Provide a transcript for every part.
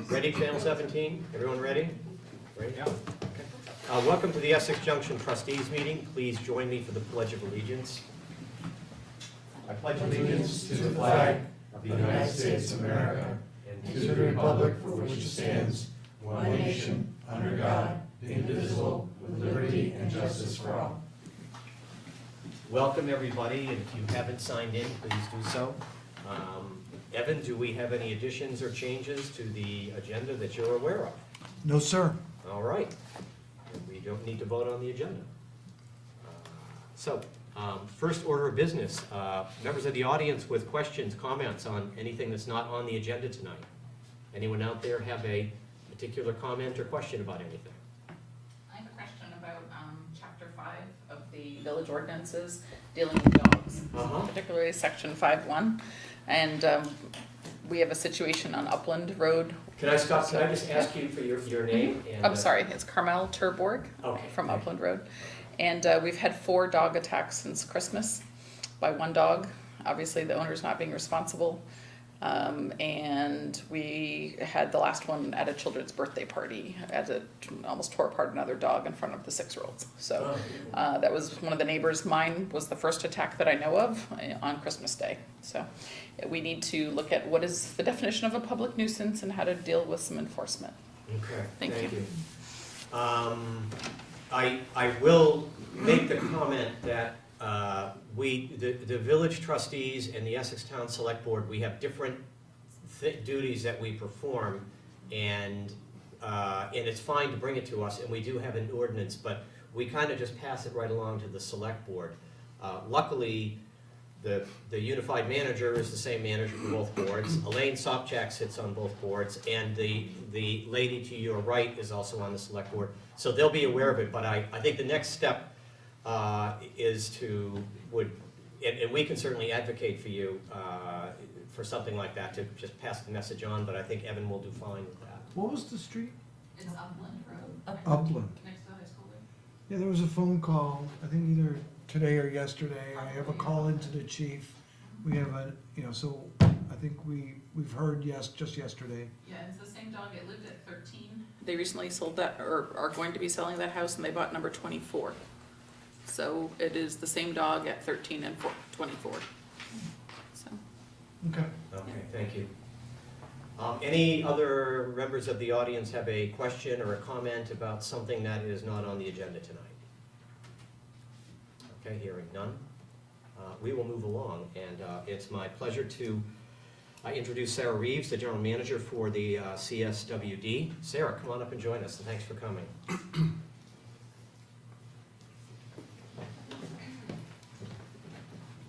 Ready, Channel 17? Everyone ready? Ready? Yeah. Okay. Welcome to the Essex Junction Trustees meeting. Please join me for the Pledge of Allegiance. I pledge allegiance to the flag of the United States of America and to the republic for which it stands, one nation, under God, indivisible, with liberty and justice for all. Welcome, everybody, and if you haven't signed in, please do so. Evan, do we have any additions or changes to the agenda that you're aware of? No, sir. All right. We don't need to vote on the agenda. First order of business, members of the audience with questions, comments on anything that's not on the agenda tonight. Anyone out there have a particular comment or question about anything? I have a question about Chapter 5 of the village ordinances dealing with dogs, particularly Section 5.1. And we have a situation on Upland Road. Can I stop? Can I just ask you for your name? And, I'm sorry, it's Carmel Terborg from Upland Road. And we've had 4 dog attacks since Christmas by one dog. Obviously, the owner's not being responsible. And we had the last one at a children's birthday party, almost tore apart another dog in front of the 6-year-olds. So that was one of the neighbors. Mine was the first attack that I know of on Christmas Day. So we need to look at what is the definition of a public nuisance and how to deal with some enforcement. Okay, Thank you. I will make the comment that the village trustees and the Essex Town Select Board, we have different duties that we perform, and it's fine to bring it to us, and we do have an ordinance, but we kind of just pass it right along to the Select Board. Luckily, the unified manager is the same manager for both boards. Elaine Sopchak sits on both boards, and the lady to your right is also on the Select Board, so they'll be aware of it. But I think the next step is and we can certainly advocate for you for something like that, to just pass the message on, but I think Evan will do fine with that. What was the street? It's Upland Road. Upland. Next to high school. Yeah, there was a phone call, I think either today or yesterday. I have a call into the chief. We have so I think we've heard just yesterday. Yeah, it's the same dog. It lived at 13. They recently sold that, or are going to be selling that house, and they bought number 24. So it is the same dog at 13 and 24. So. Okay. Okay, thank you. Any other members of the audience have a question or a comment about something that is not on the agenda tonight? Okay, hearing none. We will move along, and it's my pleasure to introduce Sarah Reeves, the General Manager for the CSWD. Sarah, come on up and join us, and thanks for coming.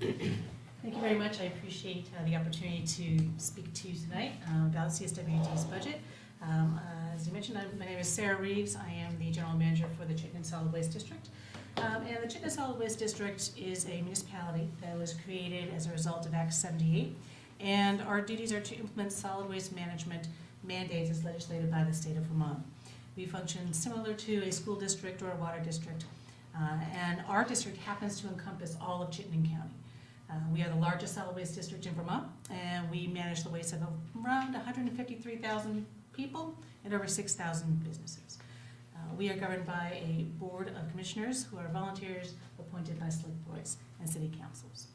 Thank you very much. I appreciate the opportunity to speak to you tonight about CSWD's budget. As you mentioned, my name is Sarah Reeves. I am the General Manager for the Chittenden Solid Waste District. And the Chittenden Solid Waste District is a municipality that was created as a result of Act 78. And our duties are to implement solid waste management mandates as legislated by the state of Vermont. We function similar to a school district or a water district. And our district happens to encompass all of Chittenden County. We are the largest solid waste district in Vermont, and we manage the waste of around 153,000 people and over 6,000 businesses. We are governed by a board of commissioners who are volunteers appointed by select boards and city councils.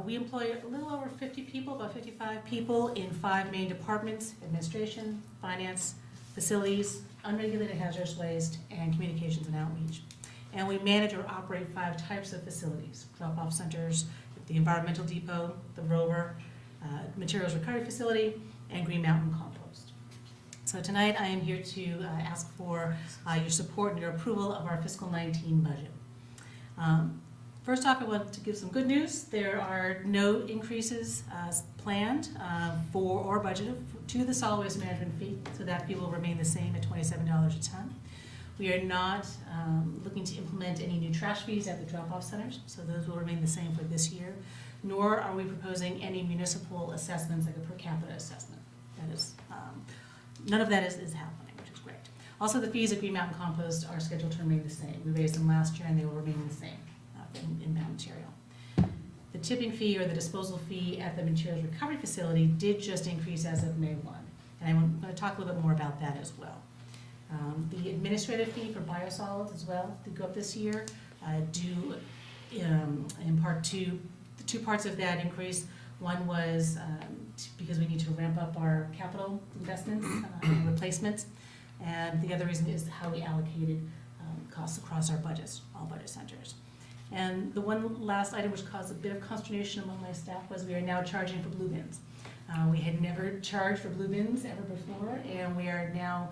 We employ a little over 50 people, about 55 people in 5 main departments: administration, finance, facilities, unregulated hazardous waste, and communications and outreach. And we manage or operate 5 types of facilities: drop-off centers, the environmental depot, the rover, materials recovery facility, and Green Mountain compost. So tonight I am here to ask for your support and your approval of our fiscal 19 budget. First off, I want to give some good news. There are no increases planned for or budgeted to the solid waste management fee, so that fee will remain the same at $27 a ton. We are not looking to implement any new trash fees at the drop-off centers, so those will remain the same for this year. Nor are we proposing any municipal assessments like a per capita assessment. That is, none of that is happening, which is great. Also, the fees at Green Mountain Compost are scheduled to remain the same. We raised them last year, and they will remain the same in that material. The tipping fee or the disposal fee at the materials recovery facility did just increase as of May 1. And I'm going to talk a little bit more about that as well. The administrative fee for biosolids as well did go up this year, due in part to the two parts of that increase. One was because we need to ramp up our capital investments and replacements, and the other reason is how we allocated costs across our budgets, all budget centers. And the one last item which caused a bit of consternation among my staff was we are now charging for blue bins. We had never charged for blue bins ever before, and we are now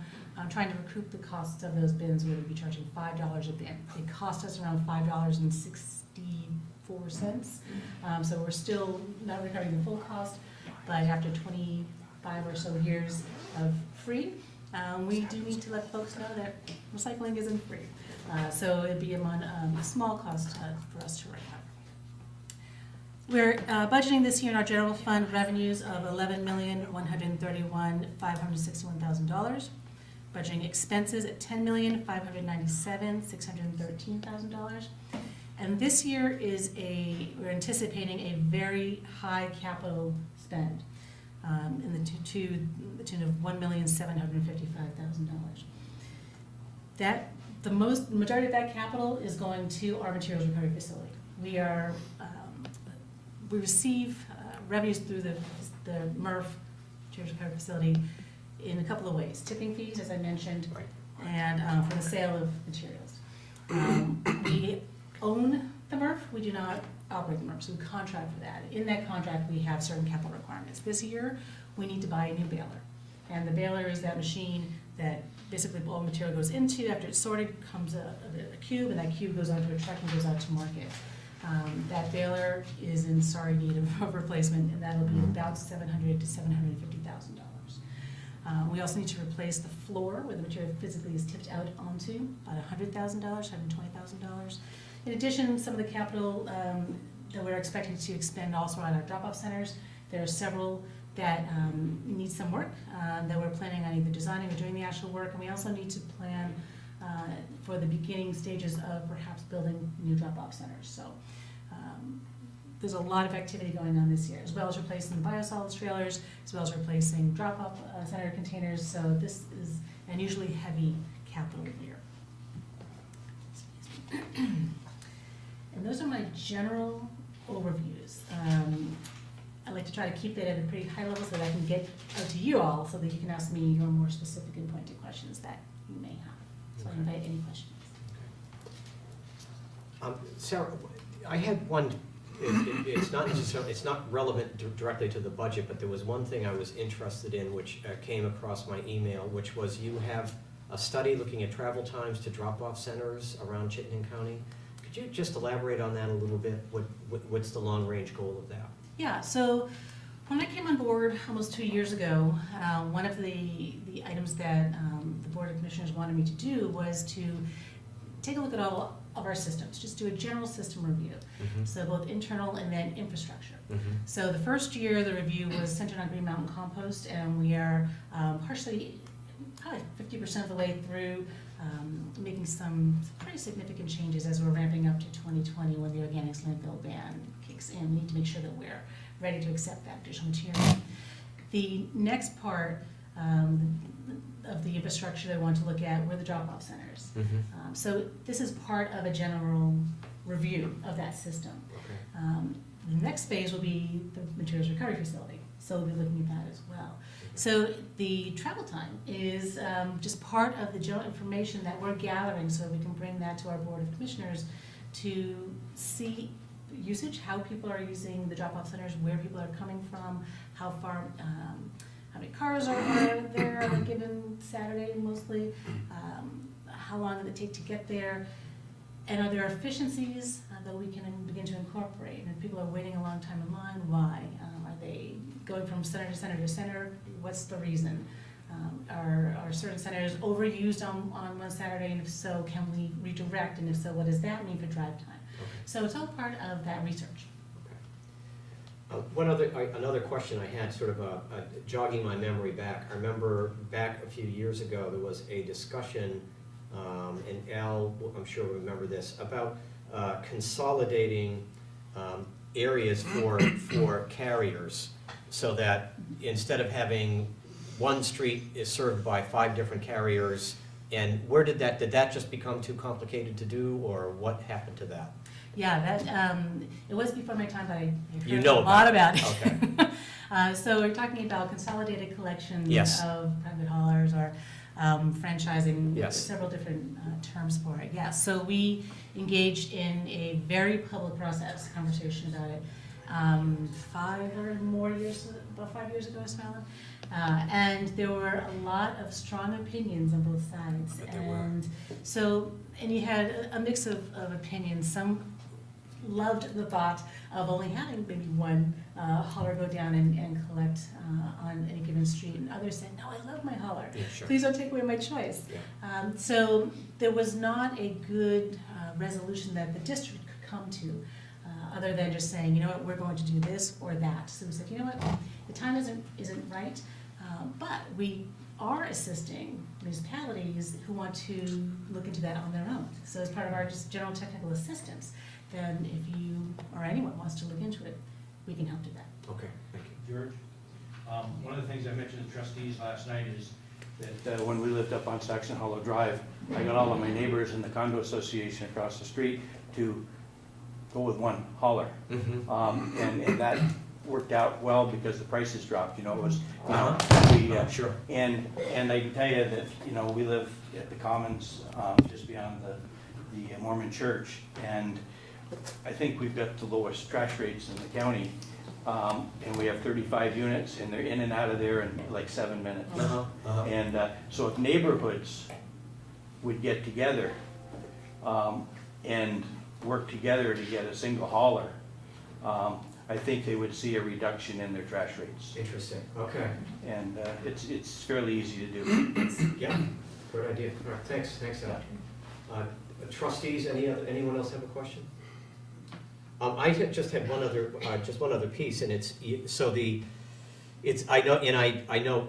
trying to recoup the costs of those bins. We would be charging $5 a bin. It cost us around $5.64. So we're still not recovering the full cost, but after 25 or so years of free, we do need to let folks know that recycling isn't free. So it'd be a small cost for us to recover. We're budgeting this year in our general fund revenues of $11,131,561,000. Budgeting expenses at $10,597,613,000. And this year we're anticipating a very high capital spend in the tune of $1,755,000. The majority of that capital is going to our materials recovery facility. We receive revenues through the MRF materials recovery facility in a couple of ways: tipping fees, as I mentioned, and for the sale of materials. We own the MRF. We do not operate the MRF, so we contract for that. In that contract, we have certain capital requirements. This year, we need to buy a new baler, and the baler is that machine that basically all material goes into. After it's sorted, comes a cube, and that cube goes onto a truck and goes out to market. That baler is in sorry need of replacement, and that'll be about $700,000 to $750,000. We also need to replace the floor where the material physically is tipped out onto, about $100,000, $120,000. In addition, some of the capital that we're expecting to expend also on our drop-off centers. There are several that need some work that we're planning on either designing or doing the actual work, and we also need to plan for the beginning stages of perhaps building new drop-off centers. So there's a lot of activity going on this year, as well as replacing the biosolids trailers, as well as replacing drop-off center containers. So this is an unusually heavy capital year. And those are my general overviews. I like to try to keep that at a pretty high level so that I can get out to you all so that you can ask me your more specific and pointed questions that you may have. So I invite any questions. Sarah, I had one, it's not necessarily, it's not relevant directly to the budget, but there was one thing I was interested in which came across my email, which was you have a study looking at travel times to drop-off centers around Chittenden County. Could you just elaborate on that a little bit? What's the long-range goal of that? Yeah, so when I came on board almost 2 years ago, one of the items that the Board of Commissioners wanted me to do was to take a look at all of our systems, just do a general system review. Mm-hmm. So both internal and then infrastructure. Mm-hmm. So the first year, the review was centered on Green Mountain Compost, and we are probably 50% of the way through making some pretty significant changes as we're ramping up to 2020 when the organics landfill ban kicks in. We need to make sure that we're ready to accept that additional material. The next part of the infrastructure that I want to look at were the drop-off centers. Mm-hmm. So this is part of a general review of that system. Okay. The next phase will be the materials recovery facility, so we'll be looking at that as well. So the travel time is just part of the general information that we're gathering so we can bring that to our Board of Commissioners to see usage, how people are using the drop-off centers, where people are coming from, how far, how many cars are there on a given Saturday mostly, how long did it take to get there, and are there efficiencies that we can begin to incorporate? And if people are waiting a long time in line, why? Are they going from center to center to center? What's the reason? Are certain centers overused on one Saturday, and if so, can we redirect? And if so, what does that mean for drive time? Okay. So it's all part of that research. Another question I had, sort of jogging my memory back. I remember back a few years ago, there was a discussion, and Al, I'm sure will remember this, about consolidating areas for carriers, so that instead of having one street is served by 5 different carriers, and did that just become too complicated to do, or what happened to that? Yeah, that, it was before my time, but I've You heard know a lot about about it. it. Okay. So we're talking about consolidated collections Yes. of private haulers or franchising, Yes. several different terms for it. Yeah, so we engaged in a very public process, conversation about it, 5 or more years, about 5 years ago, Smiley. And there were a lot of strong opinions on both sides. But there were. And so, and you had a mix of opinions. Some loved the thought of only having maybe one hauler go down and collect on any given street, and others said, no, I love my hauler. Yeah, sure. Please don't take away my choice. Yeah. So there was not a good resolution that the district could come to, other than just saying, you know what, we're going to do this or that. So we said, you know what, the time isn't right, but we are assisting municipalities who want to look into that on their own. So as part of our just general technical assistance, then if you or anyone wants to look into it, we can help do that. Okay, thank you. George, one of the things I mentioned to trustees last night is that when we lived up on Saxon Hollow Drive, I got all of my neighbors in the condo association across the street to go with one hauler. Mm-hmm. And that worked out well because the prices dropped, you know, it was, Sure. and I can tell you that, you know, we live at the Commons, just beyond the Mormon church, and I think we've got the lowest trash rates in the county, and we have 35 units, and they're in and out of there in like 7 minutes. Uh-huh, uh-huh. And so if neighborhoods would get together and work together to get a single hauler, I think they would see a reduction in their trash rates. Interesting, okay. And it's fairly easy to do. Yeah, good idea. All right, thanks, Al. Trustees, anyone else have a question? I just had one other piece, and I know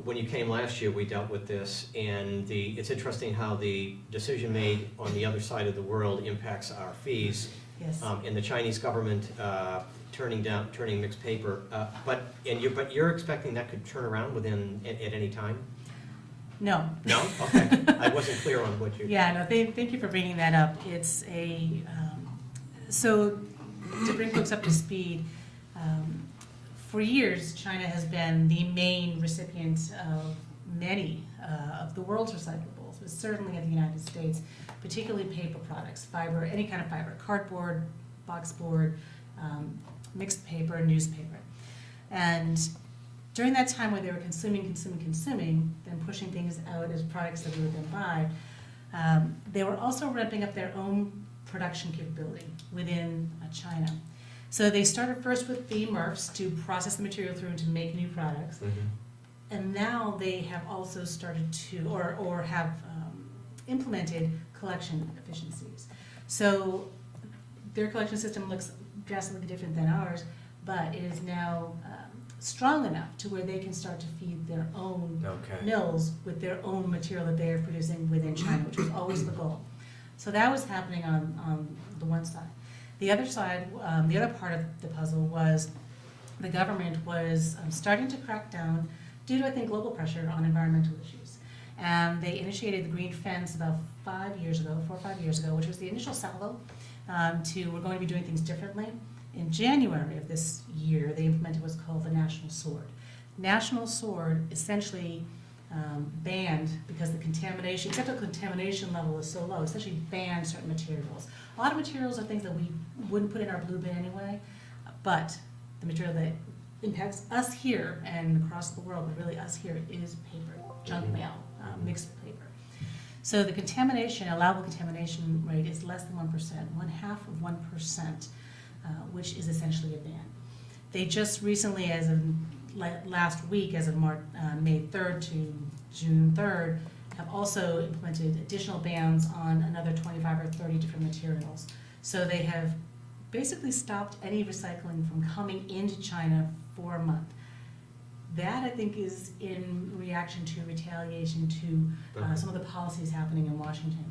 when you came last year, we dealt with this, and it's interesting how the decision made on the other side of the world impacts our fees. Yes. And the Chinese government turning mixed paper, but you're expecting that could turn around at any time? No. No? Okay. I wasn't clear on what you. Yeah, no, thank you for bringing that up. It's so to bring folks up to speed, for years, China has been the main recipient of many of the world's recyclables, but certainly in the United States, particularly paper products, fiber, any kind of fiber, cardboard, boxboard, mixed paper, newspaper. And during that time where they were consuming, then pushing things out as products that we would then buy, they were also ramping up their own production capability within China. So they started first with the MRFs to process the material through and to make new products. Mhm. And now they have also started to, or have implemented collection efficiencies. So their collection system looks drastically different than ours, but it is now strong enough to where they can start to feed their own Okay. mills with their own material that they are producing within China, which was always the goal. So that was happening on the one side. The other side, the other part of the puzzle was the government was starting to crack down due to, I think, global pressure on environmental issues. And they initiated the green fence about 4 or 5 years ago, which was the initial salvo to we're going to be doing things differently. In January of this year, they implemented what's called the National Sword. National Sword essentially banned, because the contamination, acceptable contamination level is so low, essentially banned certain materials. A lot of materials are things that we wouldn't put in our blue bin anyway, but the material that impacts us here and across the world, but really us here, is paper, junk mail, mixed paper. So the allowable contamination rate is less than 1%, 1/2 of 1%, which is essentially a ban. They just recently, as of last week, as of May 3rd to June 3rd, have also implemented additional bans on another 25 or 30 different materials. So they have basically stopped any recycling from coming into China for a month. That, I think, is in reaction to retaliation to some of the policies happening in Washington.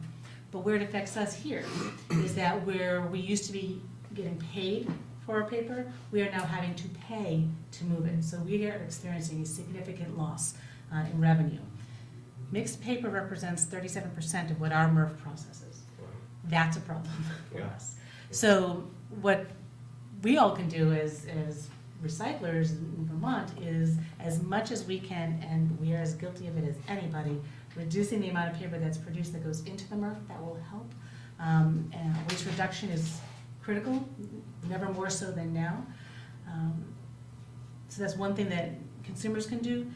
But where it affects us here is that where we used to be getting paid for our paper, we are now having to pay to move it. So we are experiencing a significant loss in revenue. Mixed paper represents 37% of what our MRF processes. That's a problem for us. So what we all can do as recyclers in Vermont is, as much as we can, and we are as guilty of it as anybody, reducing the amount of paper that's produced that goes into the MRF. That will help. And waste reduction is critical, never more so than now. So that's one thing that consumers can do.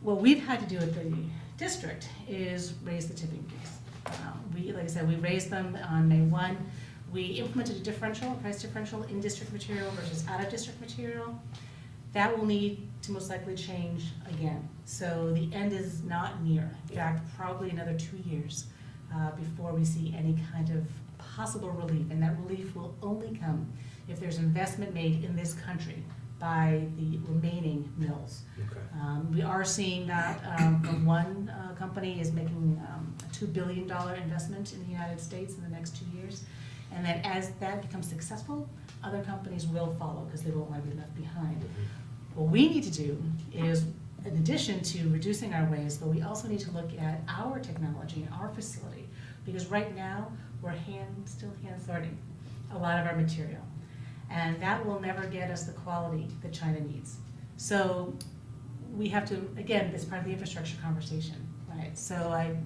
What we've had to do at the district is raise the tipping fees. Like I said, we raised them on May 1. We implemented a price differential in district material versus out of district material. That will need to most likely change again. So the end is not near. In fact, probably another 2 years before we see any kind of possible relief. And that relief will only come if there's investment made in this country by the remaining mills. Okay. We are seeing that from one company is making a $2 billion investment in the United States in the next 2 years. And then as that becomes successful, other companies will follow because they won't want to be left behind. What we need to do is, in addition to reducing our waste, but we also need to look at our technology and our facility, because right now we're still hand sorting a lot of our material. And that will never get us the quality that China needs. So we have to, again, it's part of the infrastructure conversation, right? So I'm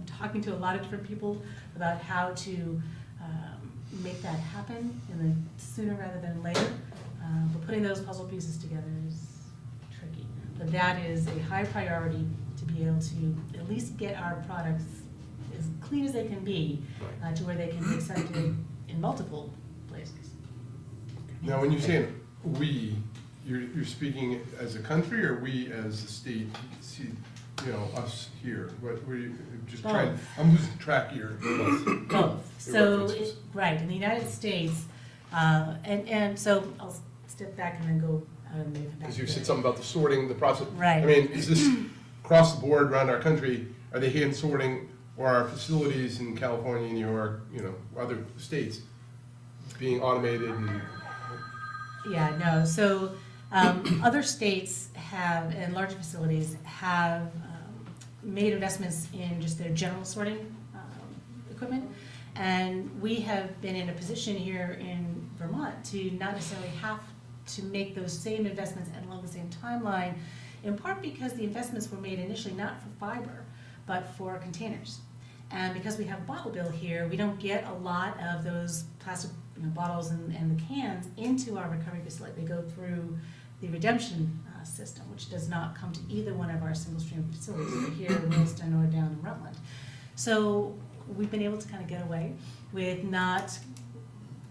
talking to a lot of different people about how to make that happen sooner rather than later. But putting those puzzle pieces together is tricky. But that is a high priority to be able to at least get our products as clean as they can be to where they can be accepted in multiple places. Now, when you're saying we, you're speaking as a country, or we as a state? See, you know, us here. What were you just trying? Both. I'm losing track here. Both. So, right, in the United States, and so I'll step back and then go out and maybe come back. Because you to said it. something about the sorting, the process. Right. I mean, is this across the board around our country? Are they hand sorting, or are facilities in California, New York, you know, other states being automated? And Yeah, no, so other states have, and larger facilities have made investments in just their general sorting equipment. And we have been in a position here in Vermont to not necessarily have to make those same investments and along the same timeline, in part because the investments were made initially not for fiber, but for containers. And because we have bottle bill here, we don't get a lot of those plastic bottles and the cans into our recovery facility. They go through the redemption system, which does not come to either one of our single stream facilities, either here in Williston or down in Rutland. So we've been able to kind of get away with not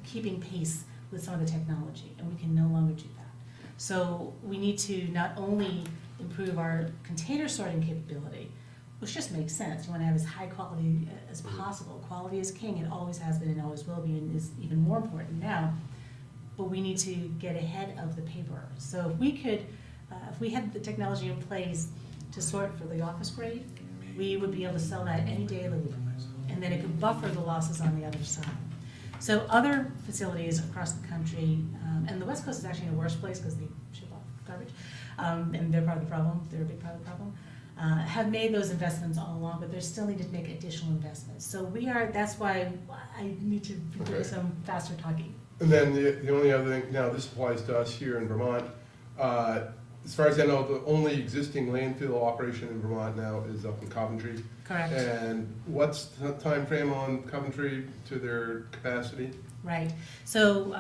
keeping pace with some of the technology, and we can no longer do that. So we need to not only improve our container sorting capability, which just makes sense. You want to have as high quality as possible. Quality is king. It always has been and always will be, and is even more important now. But we need to get ahead of the paper. So if we could, if we had the technology in place to sort for the office grade, we would be able to sell that any day of the week. And then it could buffer the losses on the other side. So other facilities across the country, and the West Coast is actually in a worse place because they ship off garbage, and they're part of the problem. They're a big part of the problem. Have made those investments all along, but they still need to make additional investments. So that's why I need to do some faster talking. And then the only other thing, now this applies to us here in Vermont. As far as I know, the only existing landfill operation in Vermont now is up in Coventry. Correct. And what's the time frame on Coventry to their capacity? Right. So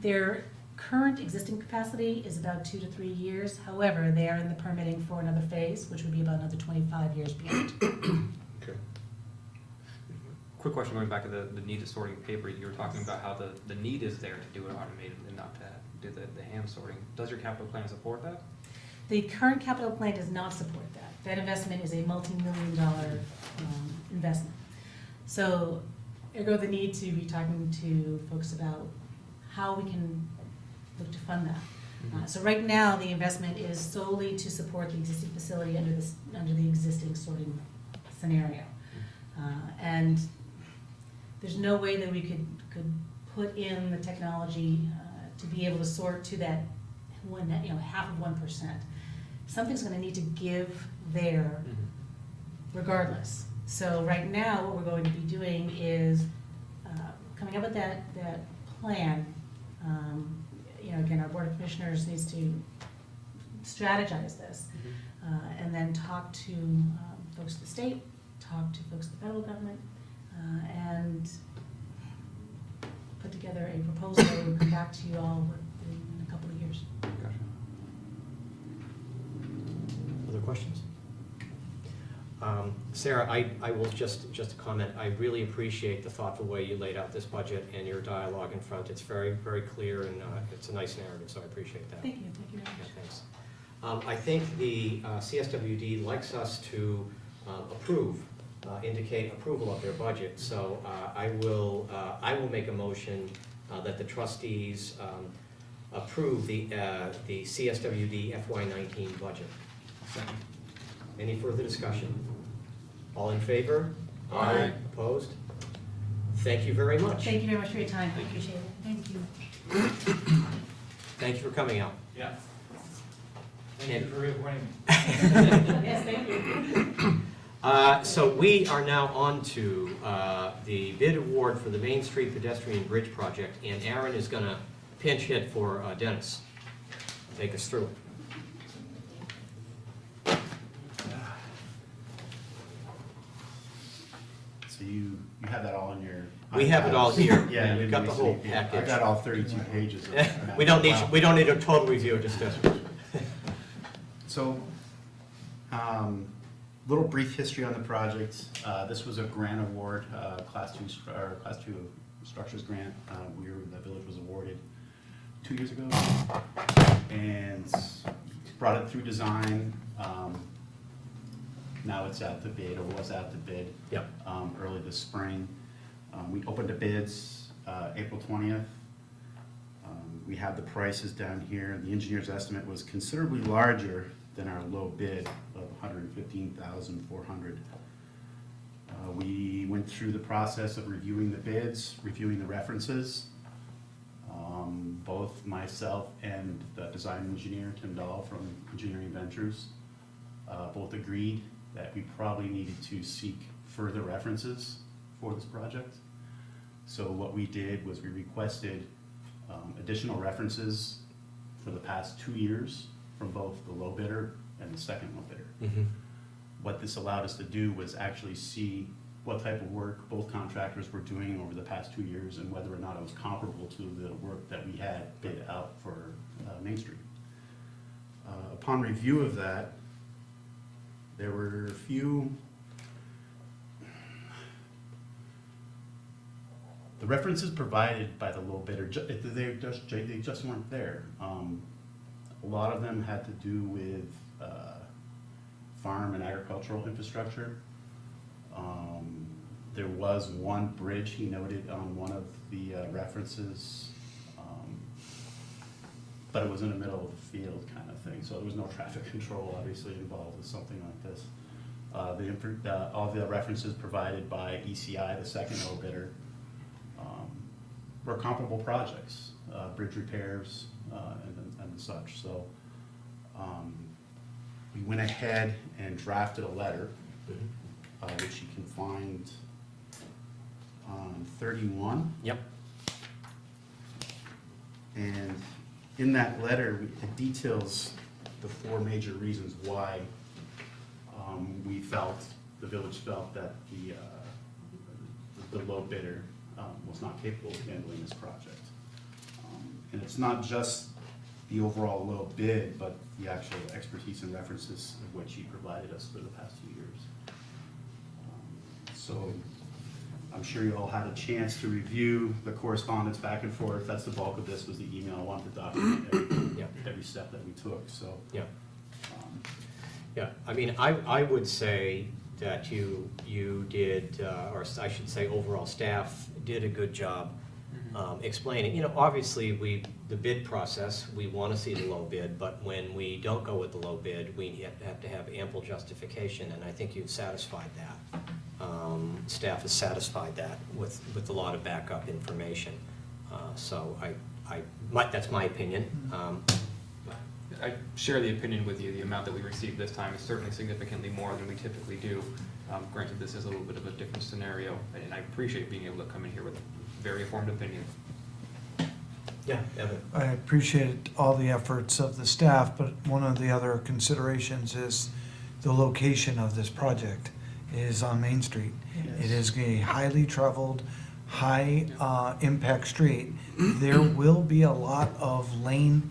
their current existing capacity is about 2 to 3 years. However, they are in the permitting for another phase, which would be about another 25 years beyond. Okay. Quick question going back to the need of sorting paper. You were talking about how the need is there to do it automated and not to do the hand sorting. Does your capital plan support that? The current capital plan does not support that. That investment is a multi-million-dollar investment. So, ergo the need to be talking to folks about how we can look to fund that. So right now, the investment is solely to support the existing facility under the existing sorting scenario. And there's no way that we could put in the technology to be able to sort to that half of 1%. something's gonna need to give there regardless. So right now, what we're going to be doing is coming up with that plan. You know, again, our Board of Commissioners needs to strategize this, and then talk to folks at the state, talk to folks at the federal government, and put together a proposal that will come back to you all in a couple of years. Gotcha. Other questions? Sarah, I will just a comment. I really appreciate the thoughtful way you laid out this budget and your dialogue in front. It's very, very clear, and it's a nice narrative, so I appreciate that. Thank you very Yeah, much. thanks. I think the CSWD likes us to indicate approval of their budget, so I will make a motion that the trustees approve the CSWD FY19 budget. Second. Any further discussion? All in favor? Aye. Opposed? Thank you very much. Thank you very much for your time. I appreciate it. Thank you. Thank you for coming out. Yeah. Thank you for reappointing me. Yes, thank you. So we are now on to the bid award for the Main Street Pedestrian Bridge Project, and Aaron is going to pinch hit for Dennis. Take us through it. So you have that all in your. We have it all here. Yeah, We've got the whole package. I got all 32 pages. of it. We don't Wow. need a total review, just this. So, little brief history on the project. This was a grant award, Class 2 structures grant. The village was awarded 2 years ago, and brought it through design. Now it's out to bid, or was out to bid. Yep. Early this spring. We opened the bids April 20th. We have the prices down here. The engineer's estimate was considerably larger than our low bid of $115,400. We went through the process of reviewing the bids, reviewing the references. Both myself and the design engineer, Tim Dahl from Engineering Ventures, both agreed that we probably needed to seek further references for this project. So what we did was we requested additional references for the past 2 years from both the low bidder and the second low bidder. What this allowed us to do was actually see what type of work both contractors were doing over the past 2 years and whether or not it was comparable to the work that we had bid out for Main Street. Upon review of that, there were a few. The references provided by the low bidder, they just weren't there. A lot of them had to do with farm and agricultural infrastructure. There was one bridge he noted on one of the references, but it was in the middle of the field kind of thing, so there was no traffic control obviously involved with something like this. All the references provided by ECI, the second low bidder, were comparable projects, bridge repairs and such. So we went ahead and drafted a letter, which you can find on 31. Yep. And in that letter, it details the 4 major reasons why the village felt that the low bidder was not capable of handling this project. And it's not just the overall low bid, but the actual expertise and references of which he provided us for the past 2 years. So I'm sure you all had a chance to review the correspondence back and forth. That's the bulk of this, was the email. I wanted to document every step that we took, so. Yeah. Yeah, I mean, I would say that you did, or I should say overall staff did a good job explaining. You know, obviously, the bid process, we want to see the low bid, but when we don't go with the low bid, we have to have ample justification, and I think you've satisfied that. Staff has satisfied that with a lot of backup information. So that's my opinion. I share the opinion with you. The amount that we received this time is certainly significantly more than we typically do. Granted, this is a little bit of a different scenario, and I appreciate being able to come in here with a very informed opinion. Yeah, Evan. I appreciate all the efforts of the staff, but one of the other considerations is the location of this project. It is on Main Street. It is a highly traveled, high impact street. There will be a lot of lane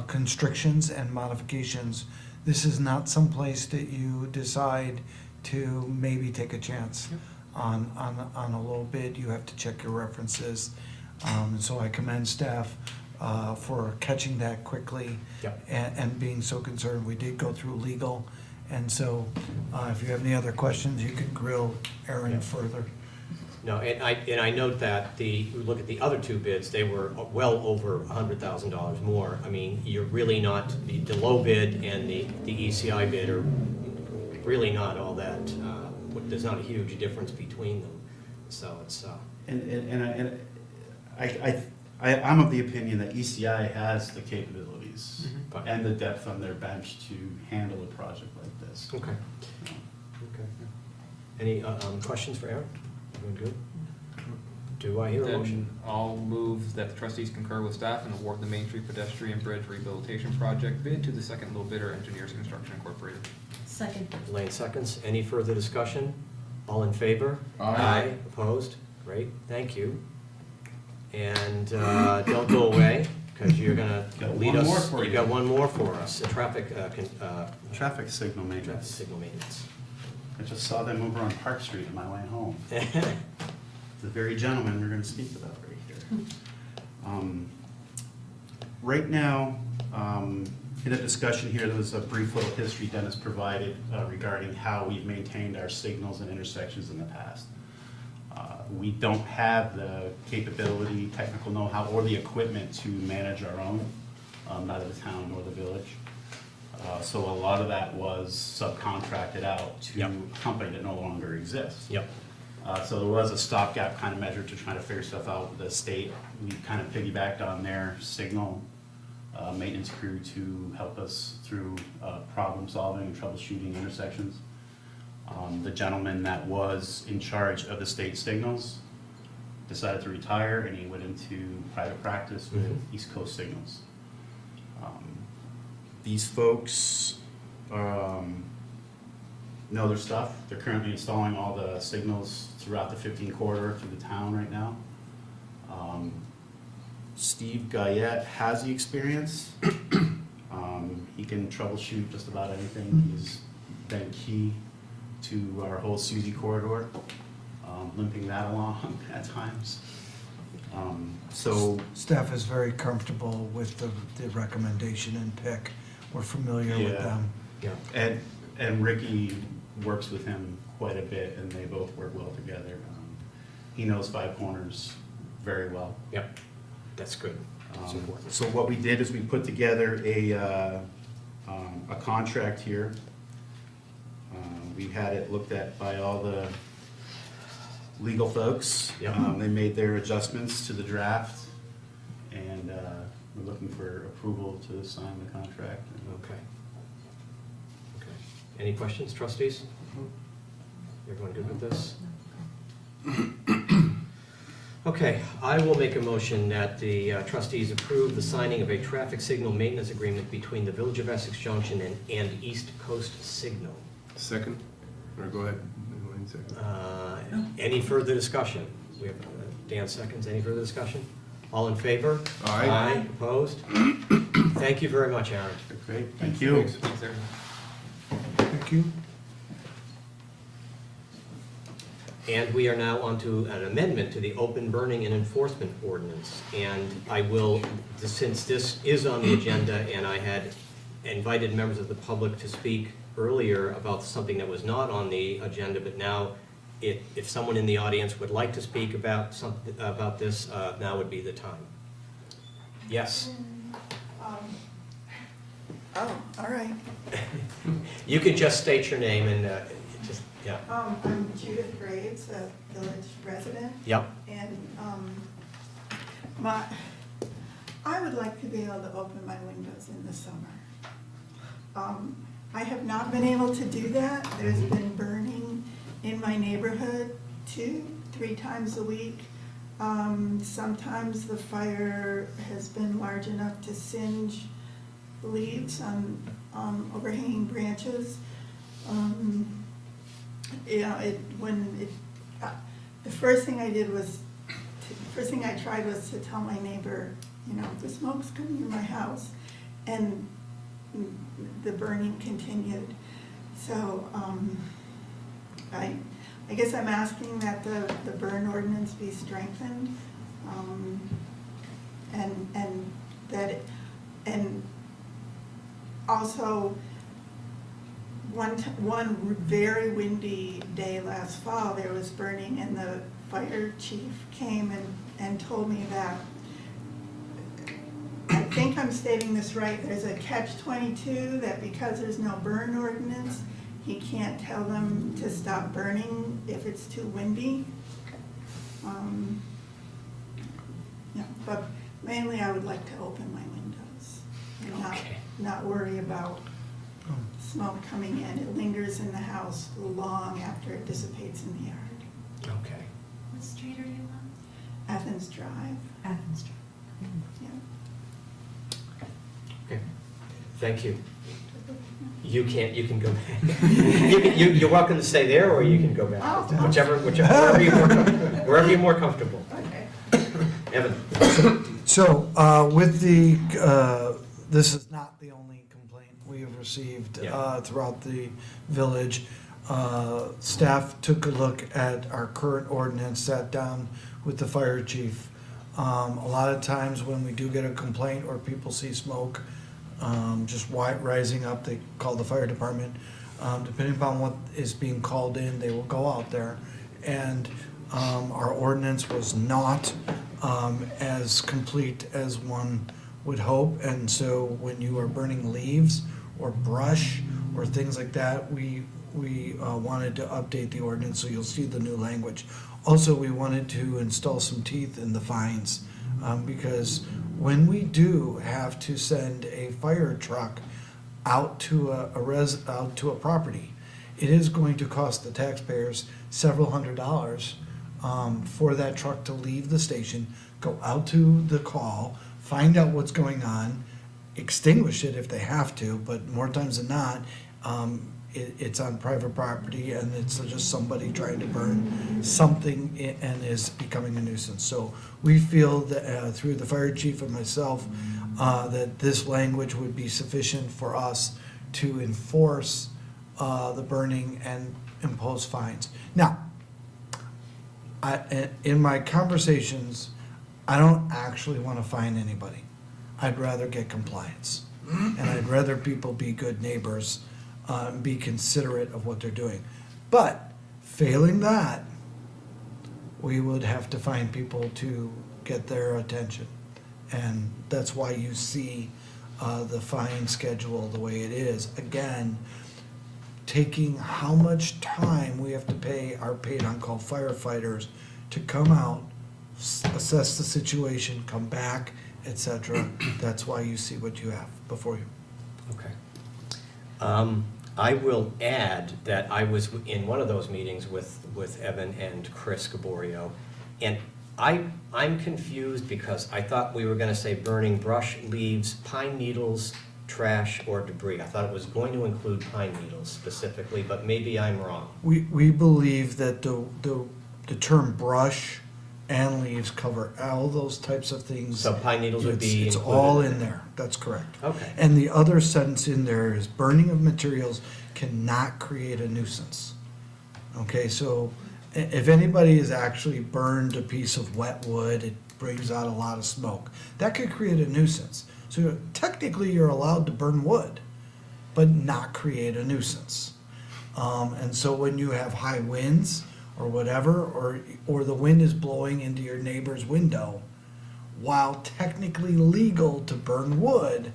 constrictions and modifications. This is not someplace that you decide to maybe take a chance on a low bid. You have to check your references. And so I commend staff for catching that quickly Yep. and being so concerned. We did go through legal, and so if you have any other questions, you can grill Aaron Yep. further. No, and I note that look at the other two bids, they were well over $100,000 more. I mean, you're really not, the low bid and the ECI bid are really not all that, there's not a huge difference between them. So it's, I'm of the opinion that ECI has the capabilities Fine. and the depth on their bench to handle a project like this. okay. Okay. Any questions for Aaron? Doing good? Do I hear a motion? Then I'll move that the trustees concur with staff and award the Main Street pedestrian bridge rehabilitation project bid to the second low bidder, Engineers Construction Incorporated. Second. Lane seconds. Any further discussion? All in favor? Aye. Opposed? Great, thank you. And don't go away, because you're gonna Got lead one us. more for you. got one more for us, the traffic Traffic signal traffic maintenance. signal maintenance. I just saw them over on Park Street on my way home. The very gentleman we're gonna speak about right here. Right now, in a discussion here, there was a brief little history Dennis provided regarding how we've maintained our signals and intersections in the past. We don't have the capability, technical know-how, or the equipment to manage our own, neither the town nor the village. So a lot of that was subcontracted out to Yep. a company that no longer exists. Yep, So there was a stopgap kind of measure to try to figure stuff out with the state. We kind of piggybacked on their signal maintenance crew to help us through problem solving and troubleshooting intersections. The gentleman that was in charge of the state signals decided to retire, and he went into private practice with East Coast Signals. These folks know their stuff. They're currently installing all the signals throughout the 15 corridor through the town right now. Steve Guyette has the experience. He can troubleshoot just about anything. He's been key to our whole Suzie corridor, limping that along at times. So Staff is very comfortable with the recommendation and pick. We're familiar with Yeah. them. yeah, And Ricky works with him quite a bit, and they both work well together. He knows Five Corners very well. yep, that's good. That's important. So what we did is we put together a contract here. We had it looked at by all the legal folks. Yep. They made their adjustments to the draft, and we're looking for approval to sign the contract. Okay. Okay. Any questions, trustees? Everyone good with this? Okay, I will make a motion that the trustees approve the signing of a traffic signal maintenance agreement between the Village of Essex Junction and East Coast Signal. Second, or go ahead. Wayne, second. Any further discussion? We have Dan seconds. Any further discussion? All in favor? Aye. Opposed? Thank you very much, Aaron. Great, thank you. Thanks, Aaron. Thank you. And we are now on to an amendment to the open burning and enforcement ordinance. And I will, since this is on the agenda and I had invited members of the public to speak earlier about something that was not on the agenda, but now if someone in the audience would like to speak about something, about this, now would be the time. Yes, Oh, all right. you can just state your name and just, yeah. I'm Judith Graves, a village resident, Yep, and I would like to be able to open my windows in the summer. I have not been able to do that. There's been burning in my neighborhood 2-3 times a week. Sometimes the fire has been large enough to singe leaves on overhanging branches. The first thing I tried was to tell my neighbor, the smoke's coming to my house, and the burning continued. So, I guess I'm asking that the burn ordinance be strengthened, and also, one very windy day last fall, there was burning, and the fire chief came and told me that, I think I'm stating this right, there's a catch-22, that because there's no burn ordinance, he can't tell them to stop burning if it's too windy. Yeah, but mainly I would like to open my windows and not worry about smoke coming in. It lingers in the house long after it dissipates in the yard. Okay. What street are you on? Athens Drive, Athens Street. yeah. Okay. Thank you. You can go back. You're welcome to stay there, or you can go back. Oh. Wherever you're more comfortable. Okay. Evan? So, with this is not the only complaint we have received throughout the village. Staff took a look at our current ordinance, sat down with the fire chief. A lot of times when we do get a complaint or people see smoke, just rising up, they call the fire department. Depending upon what is being called in, they will go out there. And our ordinance was not as complete as one would hope. And so when you are burning leaves or brush or things like that, we wanted to update the ordinance, so you'll see the new language. Also, we wanted to install some teeth in the fines, because when we do have to send a fire truck out to out to a property, it is going to cost the taxpayers several $100s for that truck to leave the station, go out to the call, find out what's going on, extinguish it if they have to, but more times than not, it's on private property and it's just somebody trying to burn something and is becoming a nuisance. So we feel that through the fire chief and myself, that this language would be sufficient for us to enforce the burning and impose fines. Now, in my conversations, I don't actually want to fine anybody. I'd rather get compliance. And I'd rather people be good neighbors, be considerate of what they're doing. But failing that, we would have to find people to get their attention. And that's why you see the fine schedule the way it is. Again, taking how much time we have to pay our paid-on-call firefighters to come out, assess the situation, come back, etc. That's why you see what you have before you. Okay. I will add that I was in one of those meetings with Evan and Chris Gaborio, and I'm confused because I thought we were going to say burning brush, leaves, pine needles, trash, or debris. I thought it was going to include pine needles specifically, but maybe I'm wrong. We believe that the term brush and leaves cover all those types of things. So pine needles would be It's included all in in there. there, that's correct. Okay. And the other sentence in there is burning of materials cannot create a nuisance. Okay, so if anybody has actually burned a piece of wet wood, it brings out a lot of smoke. That could create a nuisance. So technically you're allowed to burn wood, but not create a nuisance. And so when you have high winds or whatever, or the wind is blowing into your neighbor's window, while technically legal to burn wood,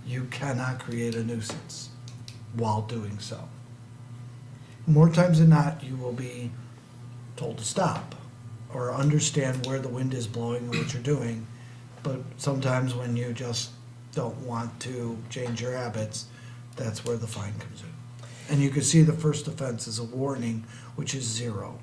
you cannot create a nuisance while doing so. More times than not, you will be told to stop or understand where the wind is blowing and what you're doing, But sometimes when you just don't want to change your habits, that's where the fine comes in. And you can see the first offense is a warning, which is 0.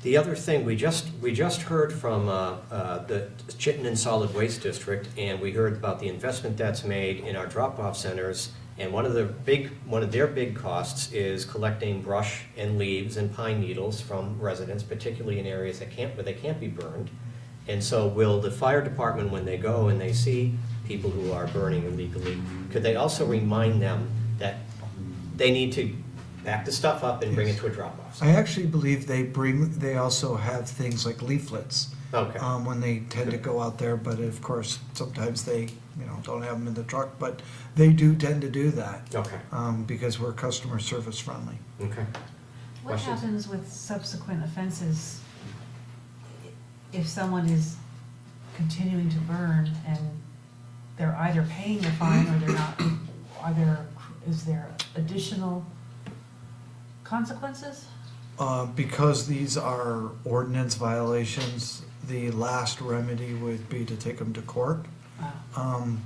The other thing, we just heard from the Chittenden Solid Waste District, and we heard about the investment that's made in our drop-off centers. And one of their big costs is collecting brush and leaves and pine needles from residents, particularly in areas where they can't be burned. And so will the fire department, when they go and they see people who are burning illegally, could they also remind them that they need to back the stuff up and bring it to a drop-off I actually believe they also have things like leaflets. Okay. When they tend to go out there, but of course, sometimes they, don't have them in the truck, but they do tend to do that. Okay. Because we're customer service friendly. Okay. What Questions? happens with subsequent offenses if someone is continuing to burn and they're either paying the fine or they're not? Is there additional consequences? Because these are ordinance violations, the last remedy would be to take them to court. I'm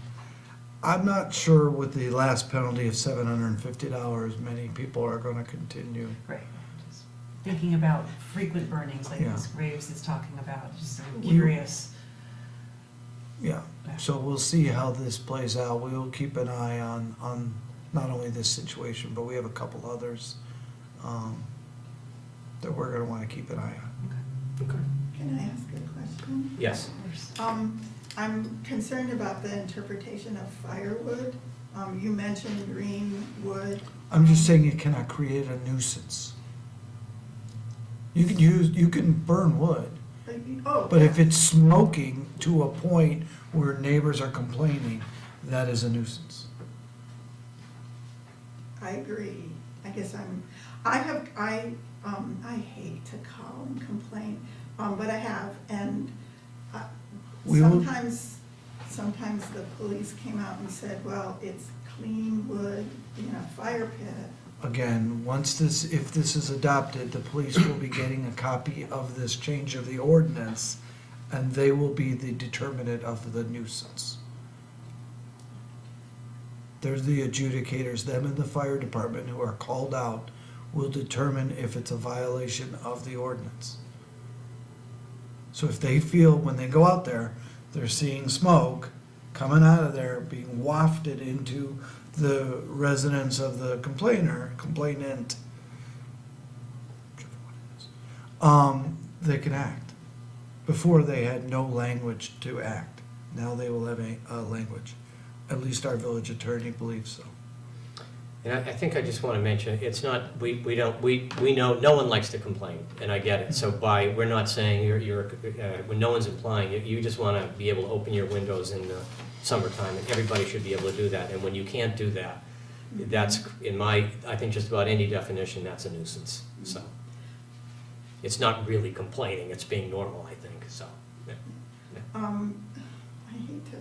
not sure with the last penalty of $750, many people are gonna continue. Right. Just thinking about frequent burnings like Yeah. Ms. Graves is talking about, just I'm We- curious. Yeah, so we'll see how this plays out. We will keep an eye on not only this situation, but we have a couple others that we're gonna wanna keep an eye on. Okay. Can I ask a question? Yes. I'm concerned about the interpretation of firewood. You mentioned green wood. I'm just saying you cannot create a nuisance. You can burn wood, Oh, but if yeah. it's smoking to a point where neighbors are complaining, that is a nuisance. I agree. I guess I hate to call and complain, but I have, and We will- sometimes the police came out and said, well, it's clean wood in a fire pit. Again, if this is adopted, the police will be getting a copy of this change of the ordinance, and they will be the determinant of the nuisance. They're the adjudicators, them and the fire department who are called out will determine if it's a violation of the ordinance. So if they feel when they go out there, they're seeing smoke coming out of there, being wafted into the residence of the complainant, they can act. Before they had no language to act. Now they will have a language. At least our village attorney believes so. And I think I just want to mention, it's not, we know, no one likes to complain, and I get it. So we're not saying when no one's implying, you just want to be able to open your windows in the summertime, and everybody should be able to do that. And when you can't do that, that's, I think just about any definition, that's a nuisance, so. It's not really complaining, it's being normal, I think, so. Yeah. I hate to,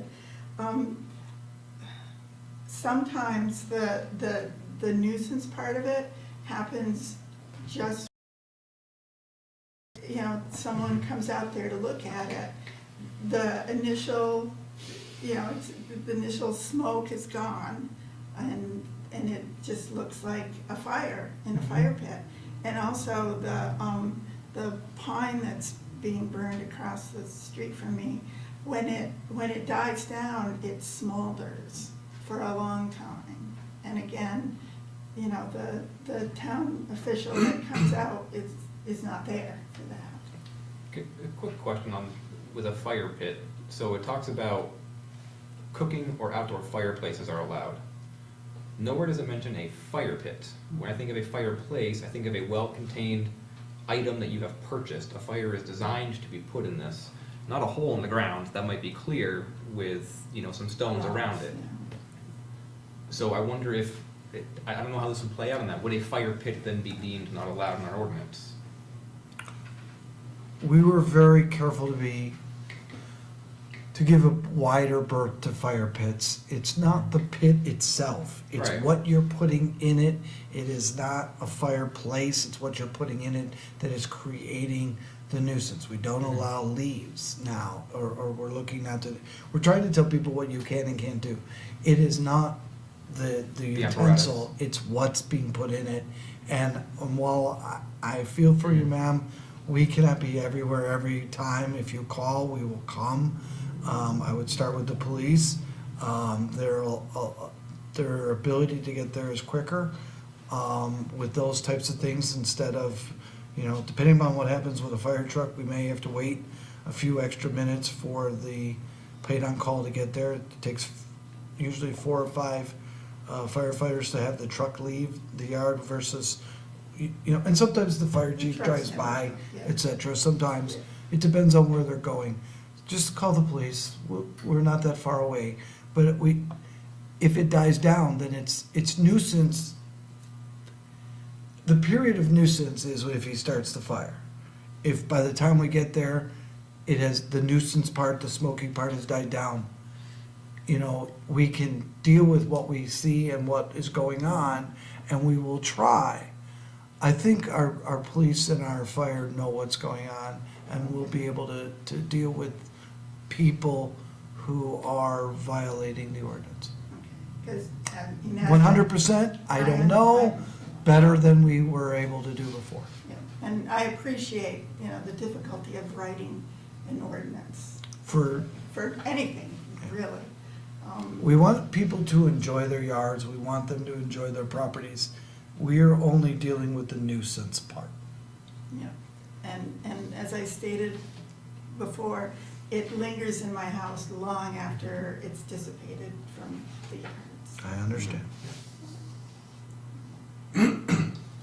sometimes the nuisance part of it happens just, someone comes out there to look at it. The initial, the initial smoke is gone, and it just looks like a fire in a fire pit. And also the pine that's being burned across the street from me, when it dies down, it smolders for a long time. And again, the town official that comes out is not there for that. A quick question with a fire pit. So it talks about cooking or outdoor fireplaces are allowed. Nowhere does it mention a fire pit. When I think of a fireplace, I think of a well-contained item that you have purchased. A fire is designed to be put in this, not a hole in the ground that might be clear with, some stones around it. So I wonder if, I don't know how this would play out on that. Would a fire pit then be deemed not allowed in our ordinance? We were very careful to give a wider berth to fire pits. It's not the pit itself, it's Right. what you're putting in it. It is not a fireplace, it's what you're putting in it that is creating the nuisance. We don't allow leaves now, or we're looking not to, we're trying to tell people what you can and can't do. It is not the utensil, it's what's being put in it. And while I feel for you, ma'am, we cannot be everywhere every time. If you call, we will come. I would start with the police. Their ability to get there is quicker with those types of things, instead of, depending on what happens with a fire truck, we may have to wait a few extra minutes for the paid on call to get there. It takes usually 4 or 5 firefighters to have the truck leave the yard versus, and sometimes the fire chief drives by, etc. Sometimes it depends on where they're going. Just call the police. We're not that far away, but if it dies down, then it's nuisance. The period of nuisance is if he starts the fire. If by the time we get there, the nuisance part, the smoking part has died down, we can deal with what we see and what is going on, and we will try. I think our police and our fire know what's going on, and we'll be able to deal with people who are violating the ordinance. 100%, I don't know, better than we were able to do before. Yeah. And I appreciate, the difficulty of writing an ordinance For anything, really. We want people to enjoy their yards, we want them to enjoy their properties. We're only dealing with the nuisance part. Yeah, and as I stated before, it lingers in my house long after it's dissipated from the yards. I understand.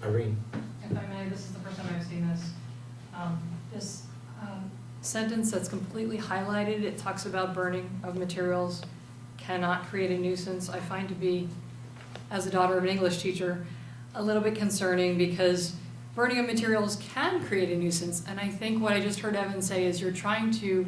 Irene? If I may, this is the first time I've seen this. This sentence that's completely highlighted, it talks about burning of materials cannot create a nuisance. I find to be, as a daughter of an English teacher, a little bit concerning, because burning of materials can create a nuisance. And I think what I just heard Evan say is you're trying to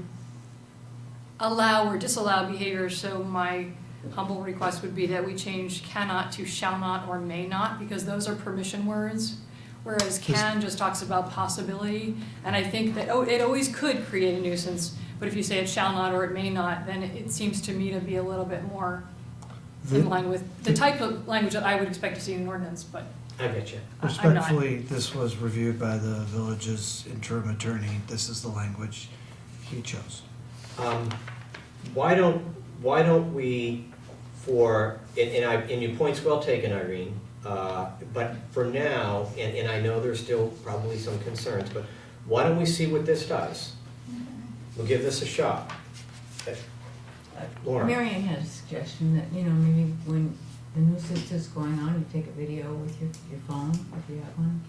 allow or disallow behavior. So my humble request would be that we change cannot to shall not or may not, because those are permission words, whereas can just talks about possibility. And I think that it always could create a nuisance, but if you say it shall not or it may not, then it seems to me to be a little bit more in line with the type of language that I would expect to see in an ordinance, but I get you. I'm not. Respectfully, this was reviewed by the village's interim attorney. This is the language he chose. Why don't we, and your point's well taken, Irene, but for now, and I know there's still probably some concerns, but why don't we see what this does? We'll give this a shot. Laura? Marion had a suggestion that, maybe when the nuisance is going on, you take a video with your phone, if you have one.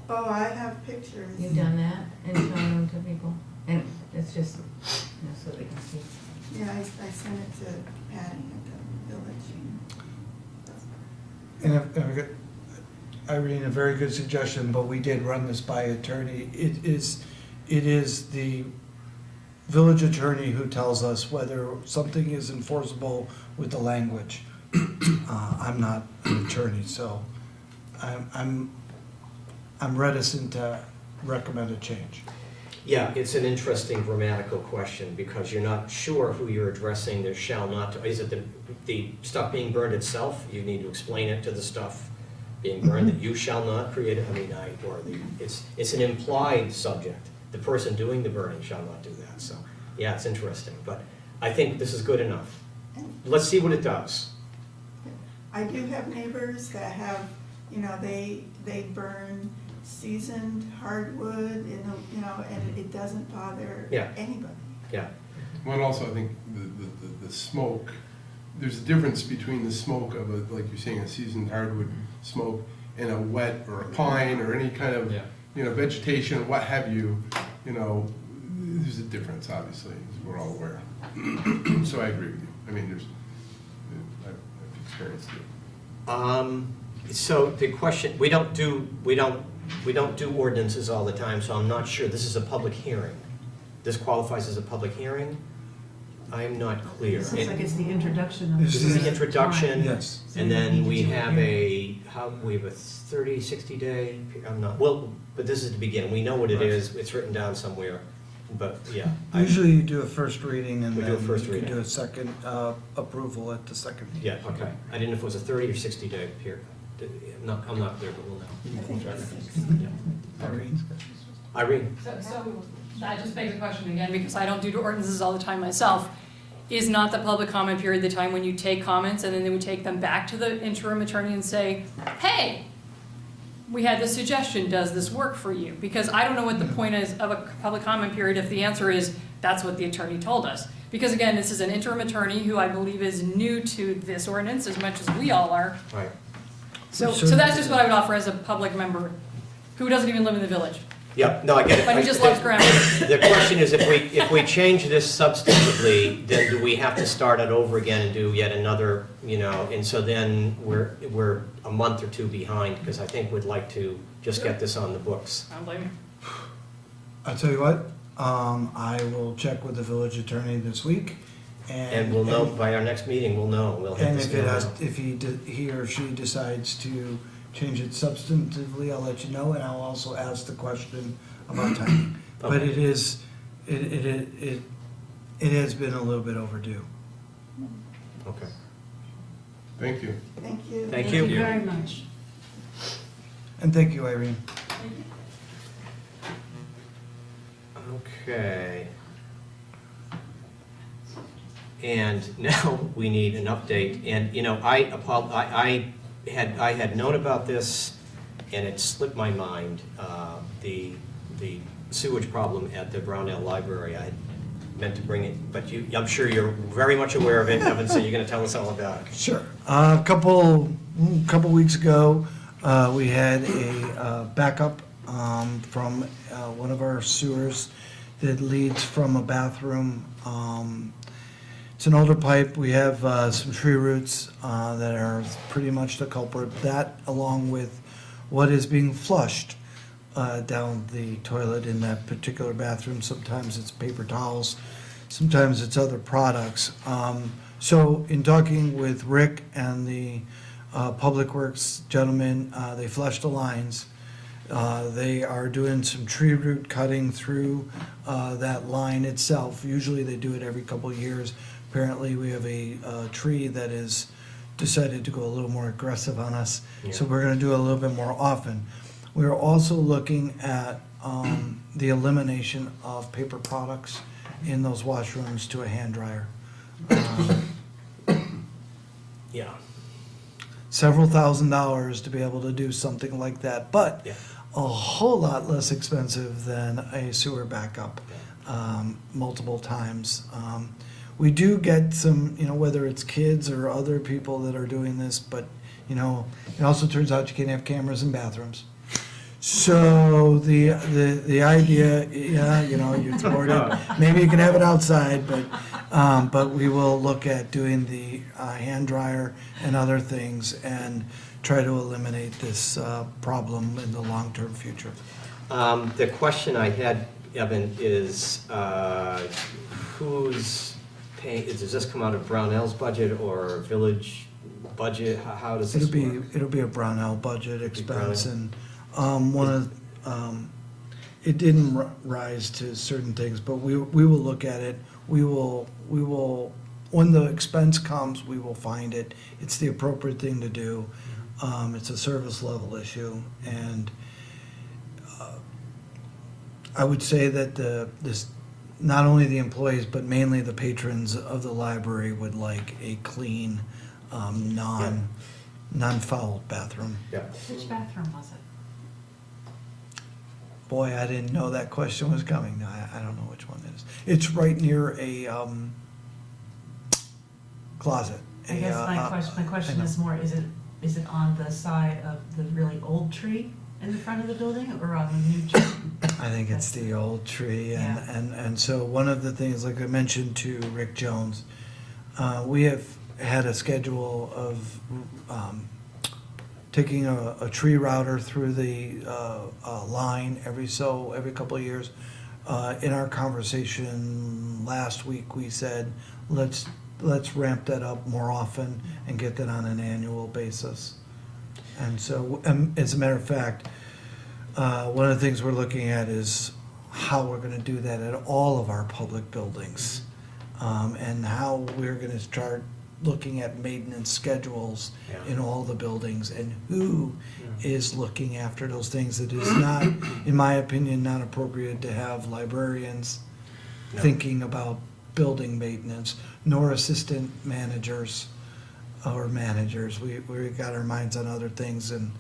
Oh, I have pictures. You've done that and shown them to people, and it's just, so they can see. Yeah, I sent it to Patty at the village. Irene, a very good suggestion, but we did run this by attorney. It is the village attorney who tells us whether something is enforceable with the language. I'm not an attorney, so I'm reticent to recommend a change. Yeah, it's an interesting grammatical question, because you're not sure who you're addressing. There shall not, is it the stuff being burned itself? You need to explain it to the stuff being burned, that you shall not create it, it's an implied subject. The person doing the burning shall not do that, so, yeah, it's interesting, but I think this is good enough. Let's see what it does. I do have neighbors that have, they burn seasoned hardwood, and it doesn't bother anybody. Yeah. Well, also, I think the smoke, there's a difference between the smoke of like you're saying, a seasoned hardwood smoke and a wet or a pine or any kind of, vegetation, what have you, there's a difference, obviously, as we're all aware. So I agree with you. I mean, I've experienced it. So the question, we don't do ordinances all the time, so I'm not sure. This is a public hearing. This qualifies as a public hearing? I'm not clear. It sounds like it's the introduction of. This is the introduction, Yes. and then we have a how, we have a 30, 60 day, I'm not, well, but this is the beginning, we know what it is, it's written down somewhere, but yeah. Usually you do a first reading and We then do a first you can reading. do a second approval at the second. Yeah, okay, I didn't know if it was a 30 or 60 day period, I'm not there, but we'll know. I think it's Yeah. Irene? Irene? So that just begs the question again, because I don't do ordinances all the time myself. Is not the public comment period the time when you take comments and then they would take them back to the interim attorney and say, hey, we had this suggestion, does this work for you? Because I don't know what the point is of a public comment period if the answer is, that's what the attorney told us. Because again, this is an interim attorney who I believe is new to this ordinance as much as we all are. Right. So that's just what I would offer as a public member who doesn't even live in the village. Yeah, no, I get it. But he just loves grammar. The question is, if we change this substantively, then do we have to start it over again and do yet another, and so then we're a month or two behind, because I think we'd like to just get this on the books. I don't blame you. I'll tell you what, I will check with the village attorney this week, And we'll know, by our next meeting, we'll know, we'll hit And this if it nail has, down. if he or she decides to change it substantively, I'll let you know, and I'll also ask the question about timing. But Okay. it has been a little bit overdue. Okay. Thank you. Thank you. Thank you. very much. And thank you, Irene. Okay. And now we need an update, and, I had known about this, and it slipped my mind, the sewage problem at the Brownell Library. I had meant to bring it, but I'm sure you're very much aware of it, Evan, so you're gonna tell us all about it. Sure. A couple weeks ago, we had a backup from one of our sewers that leads from a bathroom. It's an older pipe. We have some tree roots that are pretty much the culprit. That, along with what is being flushed down the toilet in that particular bathroom. Sometimes it's paper towels, sometimes it's other products. So in talking with Rick and the Public Works gentlemen, they flushed the lines. They are doing some tree root cutting through that line itself. Usually they do it every couple of years. Apparently we have a tree that is decided to go a little more aggressive on us, so we're gonna do it a little bit more often. We're also looking at the elimination of paper products in those washrooms to a hand dryer. Yeah. Several $1,000s to be able to do something like that, but Yeah. a whole lot less expensive than a sewer backup, multiple times. We do get some, whether it's kids or other people that are doing this, but, it also turns out you can't have cameras in bathrooms. So the idea, you're thwarted. Maybe you can have it outside, but we will look at doing the hand dryer and other things and try to eliminate this problem in the long-term future. The question I had, Evan, is who's paying, does this come out of Brownell's budget or village budget? How does this work? It'll be a Brownell budget be expense, Brownell. and it didn't rise to certain things, but we will look at it. We will, when the expense comes, we will find it. It's the appropriate thing to do. It's a service level issue, and I would say that this, not only the employees, but mainly the patrons of the library would like a clean, non-foul bathroom. Yeah. Which bathroom was it? Boy, I didn't know that question was coming. No, I don't know which one it is. It's right near a closet. I guess my question is more, is it on the side of the really old tree in the front of the building or on the new tree? I think it's the old tree, and so one of the things, like I mentioned to Rick Jones, we have had a schedule of taking a tree router through the line every couple of years. In our conversation last week, we said, let's ramp that up more often and get that on an annual basis. And so, as a matter of fact, one of the things we're looking at is how we're gonna do that at all of our public buildings. And how we're gonna start looking at maintenance schedules Yeah. in all the buildings and who is looking after those things. It is not, in my opinion, not appropriate to have librarians No. thinking about building maintenance, nor assistant managers or managers. We got our minds on other things, and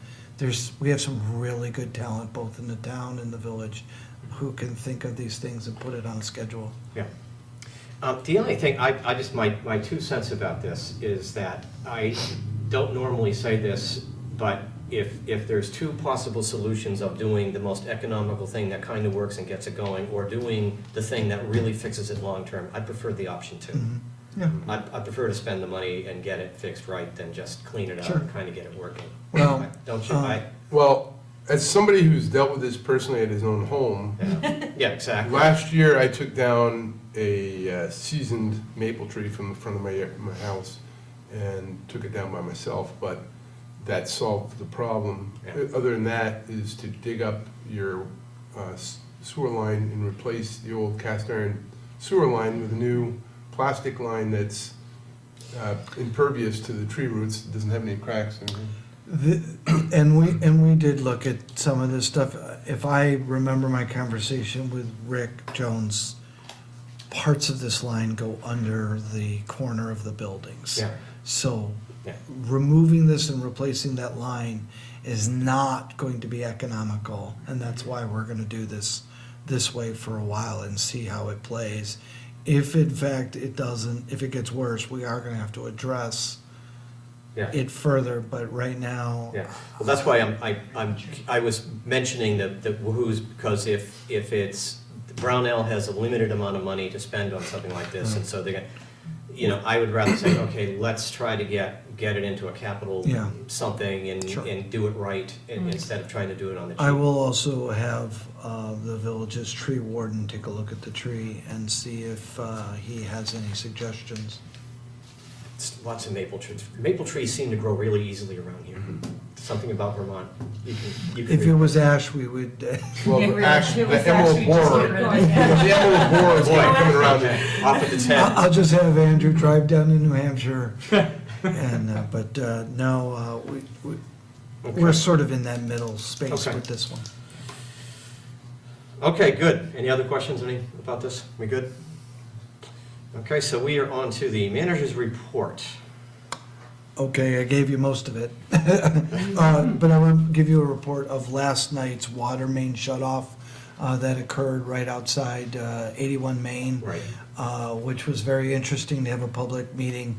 we have some really good talent, both in the town and the village, who can think of these things and put it on a schedule. Yeah. The only thing, I just, my 2 cents about this is that I don't normally say this, but if there's 2 possible solutions of doing the most economical thing that kind of works and gets it going, or doing the thing that really fixes it long-term, I prefer the option 2. Yeah. I prefer to spend the money and get it fixed right than just clean it up Sure. and kind of get it working. Well, Don't you, Well, as somebody who's dealt with this personally at his own home, yeah, exactly. last year I took down a seasoned maple tree from the front of my house and took it down by myself, but that solved the problem. Yeah. Other than that is to dig up your sewer line and replace the old cast iron sewer line with a new plastic line that's impervious to the tree roots, doesn't have any cracks or anything. And we did look at some of this stuff. If I remember my conversation with Rick Jones, parts of this line go under the corner of the buildings. Yeah. So Yeah. removing this and replacing that line is not going to be economical, and that's why we're gonna do this way for a while and see how it plays. If in fact it doesn't, if it gets worse, we are gonna have to address Yeah. it further, but right now. Yeah, well, that's why I was mentioning the who's, because if it's, Brownell has a limited amount of money to spend on something like this, and so they're gonna, you know, I would rather say, okay, let's try to get it into a capital Yeah. something Sure. and do it right, instead of trying to do it on the cheap. I will also have the village's tree warden take a look at the tree and see if he has any suggestions. Lots of maple trees. Maple trees seem to grow really easily around here. Something about Vermont. You can If it was ash, we would, Well, Yeah, the ash, it was the emerald actually just borer, get the rid of it. emerald borer is coming around there. off at the 10. I'll just have Andrew drive down to New Hampshire. And, but no, we're sort of in that middle space Okay. with this one. Okay, good. Any other questions about this? We good? Okay, so we are on to the manager's report. Okay, I gave you most of it. But I want to give you a report of last night's water main shutoff that occurred right outside 81 Main. Right. Which was very interesting to have a public meeting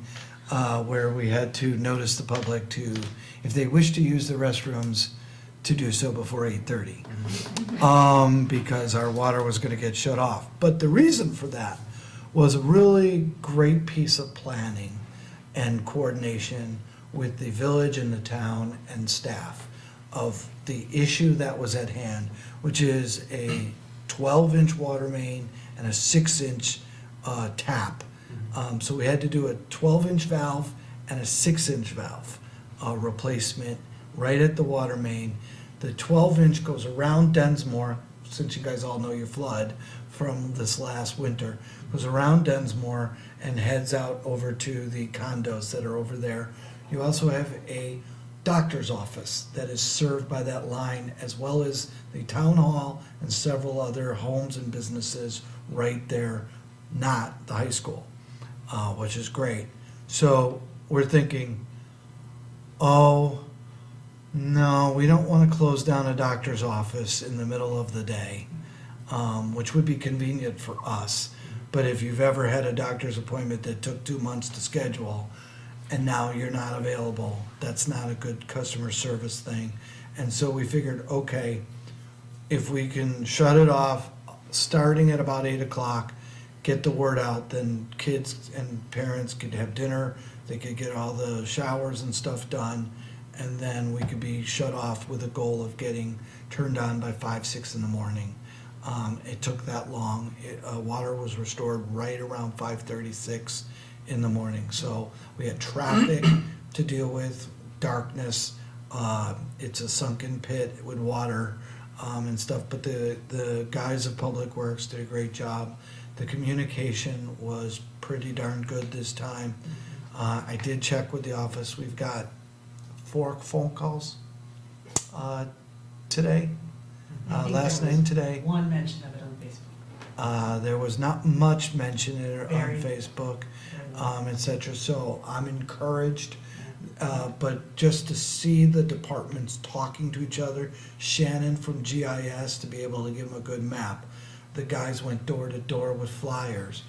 where we had to notice the public to, if they wish to use the restrooms, to do so before 8:30. Because our water was gonna get shut off. But the reason for that was a really great piece of planning and coordination with the village and the town and staff of the issue that was at hand, which is a 12-inch water main and a 6-inch tap. So we had to do a 12-inch valve and a 6-inch valve replacement right at the water main. The 12-inch goes around Densmore, since you guys all know your flood from this last winter, goes around Densmore and heads out over to the condos that are over there. You also have a doctor's office that is served by that line, as well as the town hall and several other homes and businesses right there, not the high school, which is great. So we're thinking, oh, no, we don't want to close down a doctor's office in the middle of the day, which would be convenient for us. But if you've ever had a doctor's appointment that took 2 months to schedule and now you're not available, that's not a good customer service thing. And so we figured, okay, if we can shut it off starting at about 8 o'clock, get the word out, then kids and parents could have dinner, they could get all the showers and stuff done, and then we could be shut off with a goal of getting turned on by 5, 6 in the morning. It took that long. Water was restored right around 5:36 in the morning. So we had traffic to deal with, darkness, It's a sunken pit with water and stuff, but the guys of Public Works did a great job. The communication was pretty darn good this time. I did check with the office. We've got 4 phone calls today, I think last there night and was today. One mention of it on Facebook. There was not much mention in it on Very- Facebook, Very well. et cetera. So I'm encouraged, but just to see the departments talking to each other, Shannon from GIS to be able to give them a good map. The guys went door to door with flyers.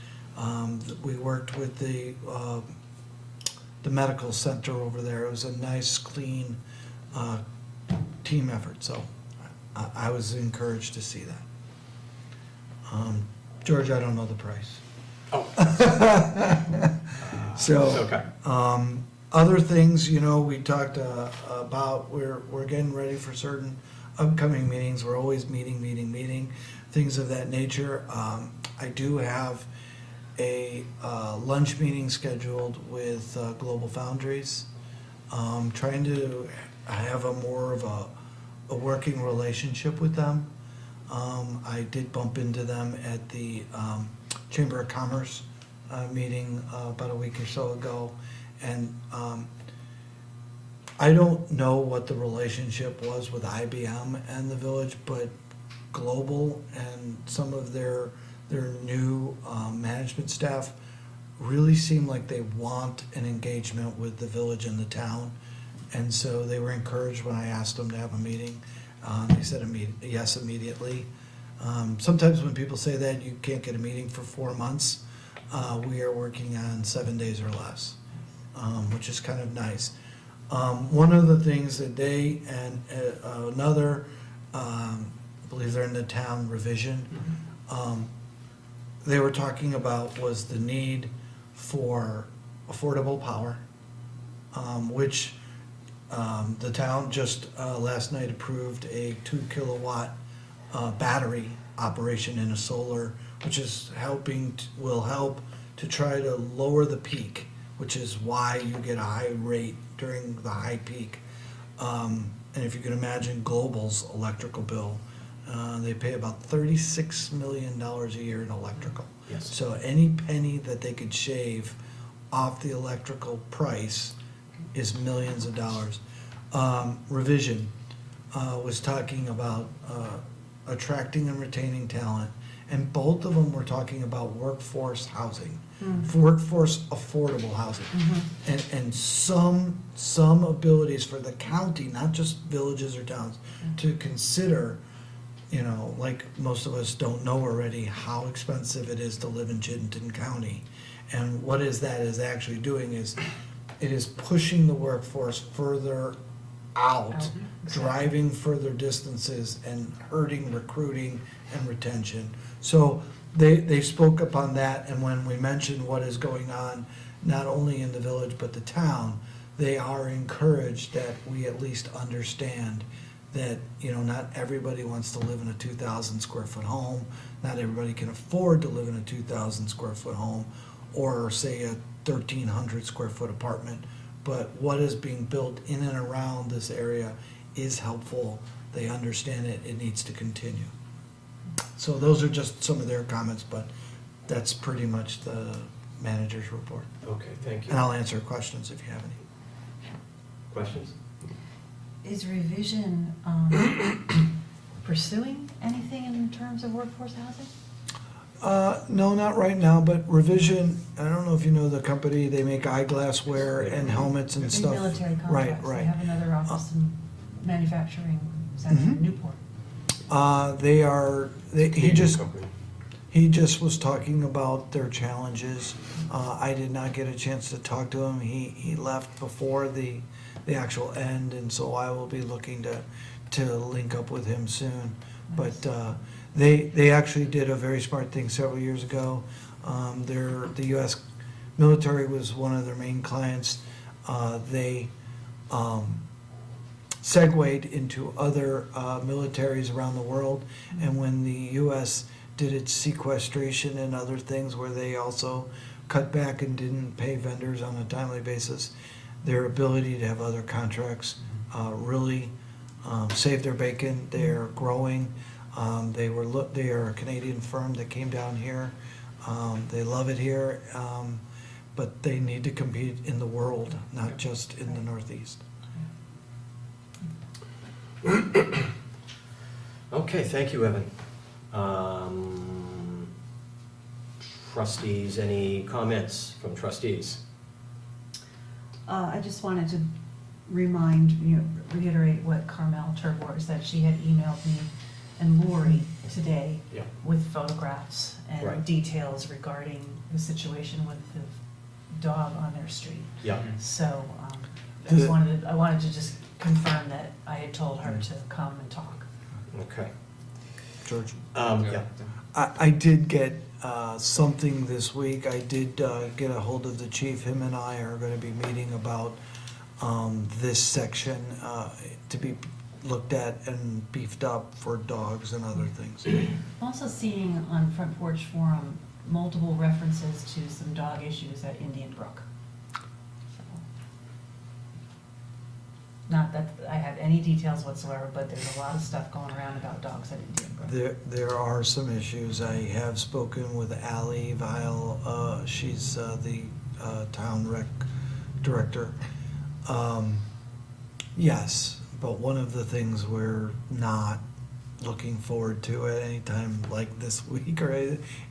We worked with the medical center over there. It was a nice, clean team effort. So I was encouraged to see that. George, I don't know the price. Oh. So, Okay. other things, we talked about, we're getting ready for certain upcoming meetings. We're always meeting, things of that nature. I do have a lunch meeting scheduled with Global Foundries. Trying to have a more of a working relationship with them. I did bump into them at the Chamber of Commerce meeting about a week or so ago, and I don't know what the relationship was with IBM and the village, but Global and some of their new management staff really seem like they want an engagement with the village and the town, and so they were encouraged when I asked them to have a meeting. They said yes immediately. Sometimes when people say that, you can't get a meeting for 4 months. We are working on 7 days or less, which is kind of nice. One of the things that they and another, I believe they're in the town, Revision, they were talking about was the need for affordable power, which the town just last night approved a 2 kilowatt battery operation in a solar, which is will help to try to lower the peak, which is why you get a high rate during the high peak. And if you can imagine Global's electrical bill, they pay about $36 million a year in electrical. Yes. So any penny that they could shave off the electrical price is millions of dollars. Revision was talking about attracting and retaining talent, and both of them were talking about workforce housing, workforce affordable housing, and some abilities for the county, not just villages or towns, to consider. Like most of us don't know already how expensive it is to live in Chittenden County. And what is actually doing is it is pushing the workforce further out, driving further distances and hurting recruiting and retention. So they spoke upon that, and when we mentioned what is going on, not only in the village but the town, they are encouraged that we at least understand that, not everybody wants to live in a 2,000 square foot home. Not everybody can afford to live in a 2,000 square foot home or say a 1,300 square foot apartment. But what is being built in and around this area is helpful. They understand it. It needs to continue. So those are just some of their comments, but that's pretty much the manager's report. Okay, thank you. And I'll answer questions if you have any. Questions? Is Revision pursuing anything in terms of workforce housing? No, not right now, but Revision, I don't know if you know the company, they make eyeglassware and helmets and In stuff. military Right, contracts, they right. have another office in manufacturing center in Newport. He just was talking about their challenges. I did not get a chance to talk to him. He left before the actual end, and so I will be looking to link up with him soon. But they actually did a very smart thing several years ago. The U.S. military was one of their main clients. They segued into other militaries around the world, and when the U.S. did its sequestration and other things where they also cut back and didn't pay vendors on a timely basis, their ability to have other contracts really saved their bacon. They're growing. They are a Canadian firm that came down here. They love it here, but they need to compete in the world, not just in the Northeast. Okay, thank you, Evan. Trustees, any comments from trustees? I just wanted to reiterate what Carmel Turbor said. She had emailed me and Lori today Yeah. with photographs and Right. details regarding the situation with the dog on their street. Yeah. So, I wanted to just confirm that I had told her to come and talk. Okay. George? Yeah. I did get something this week. I did get a hold of the chief. Him and I are going to be meeting about this section to be looked at and beefed up for dogs and other things. I'm also seeing on Front Porch Forum multiple references to some dog issues at Indian Brook. So, not that I have any details whatsoever, but there's a lot of stuff going around about dogs at Indian Brook. There are some issues. I have spoken with Ally Vile. She's the town rec director. Yes, but one of the things we're not looking forward to at any time like this week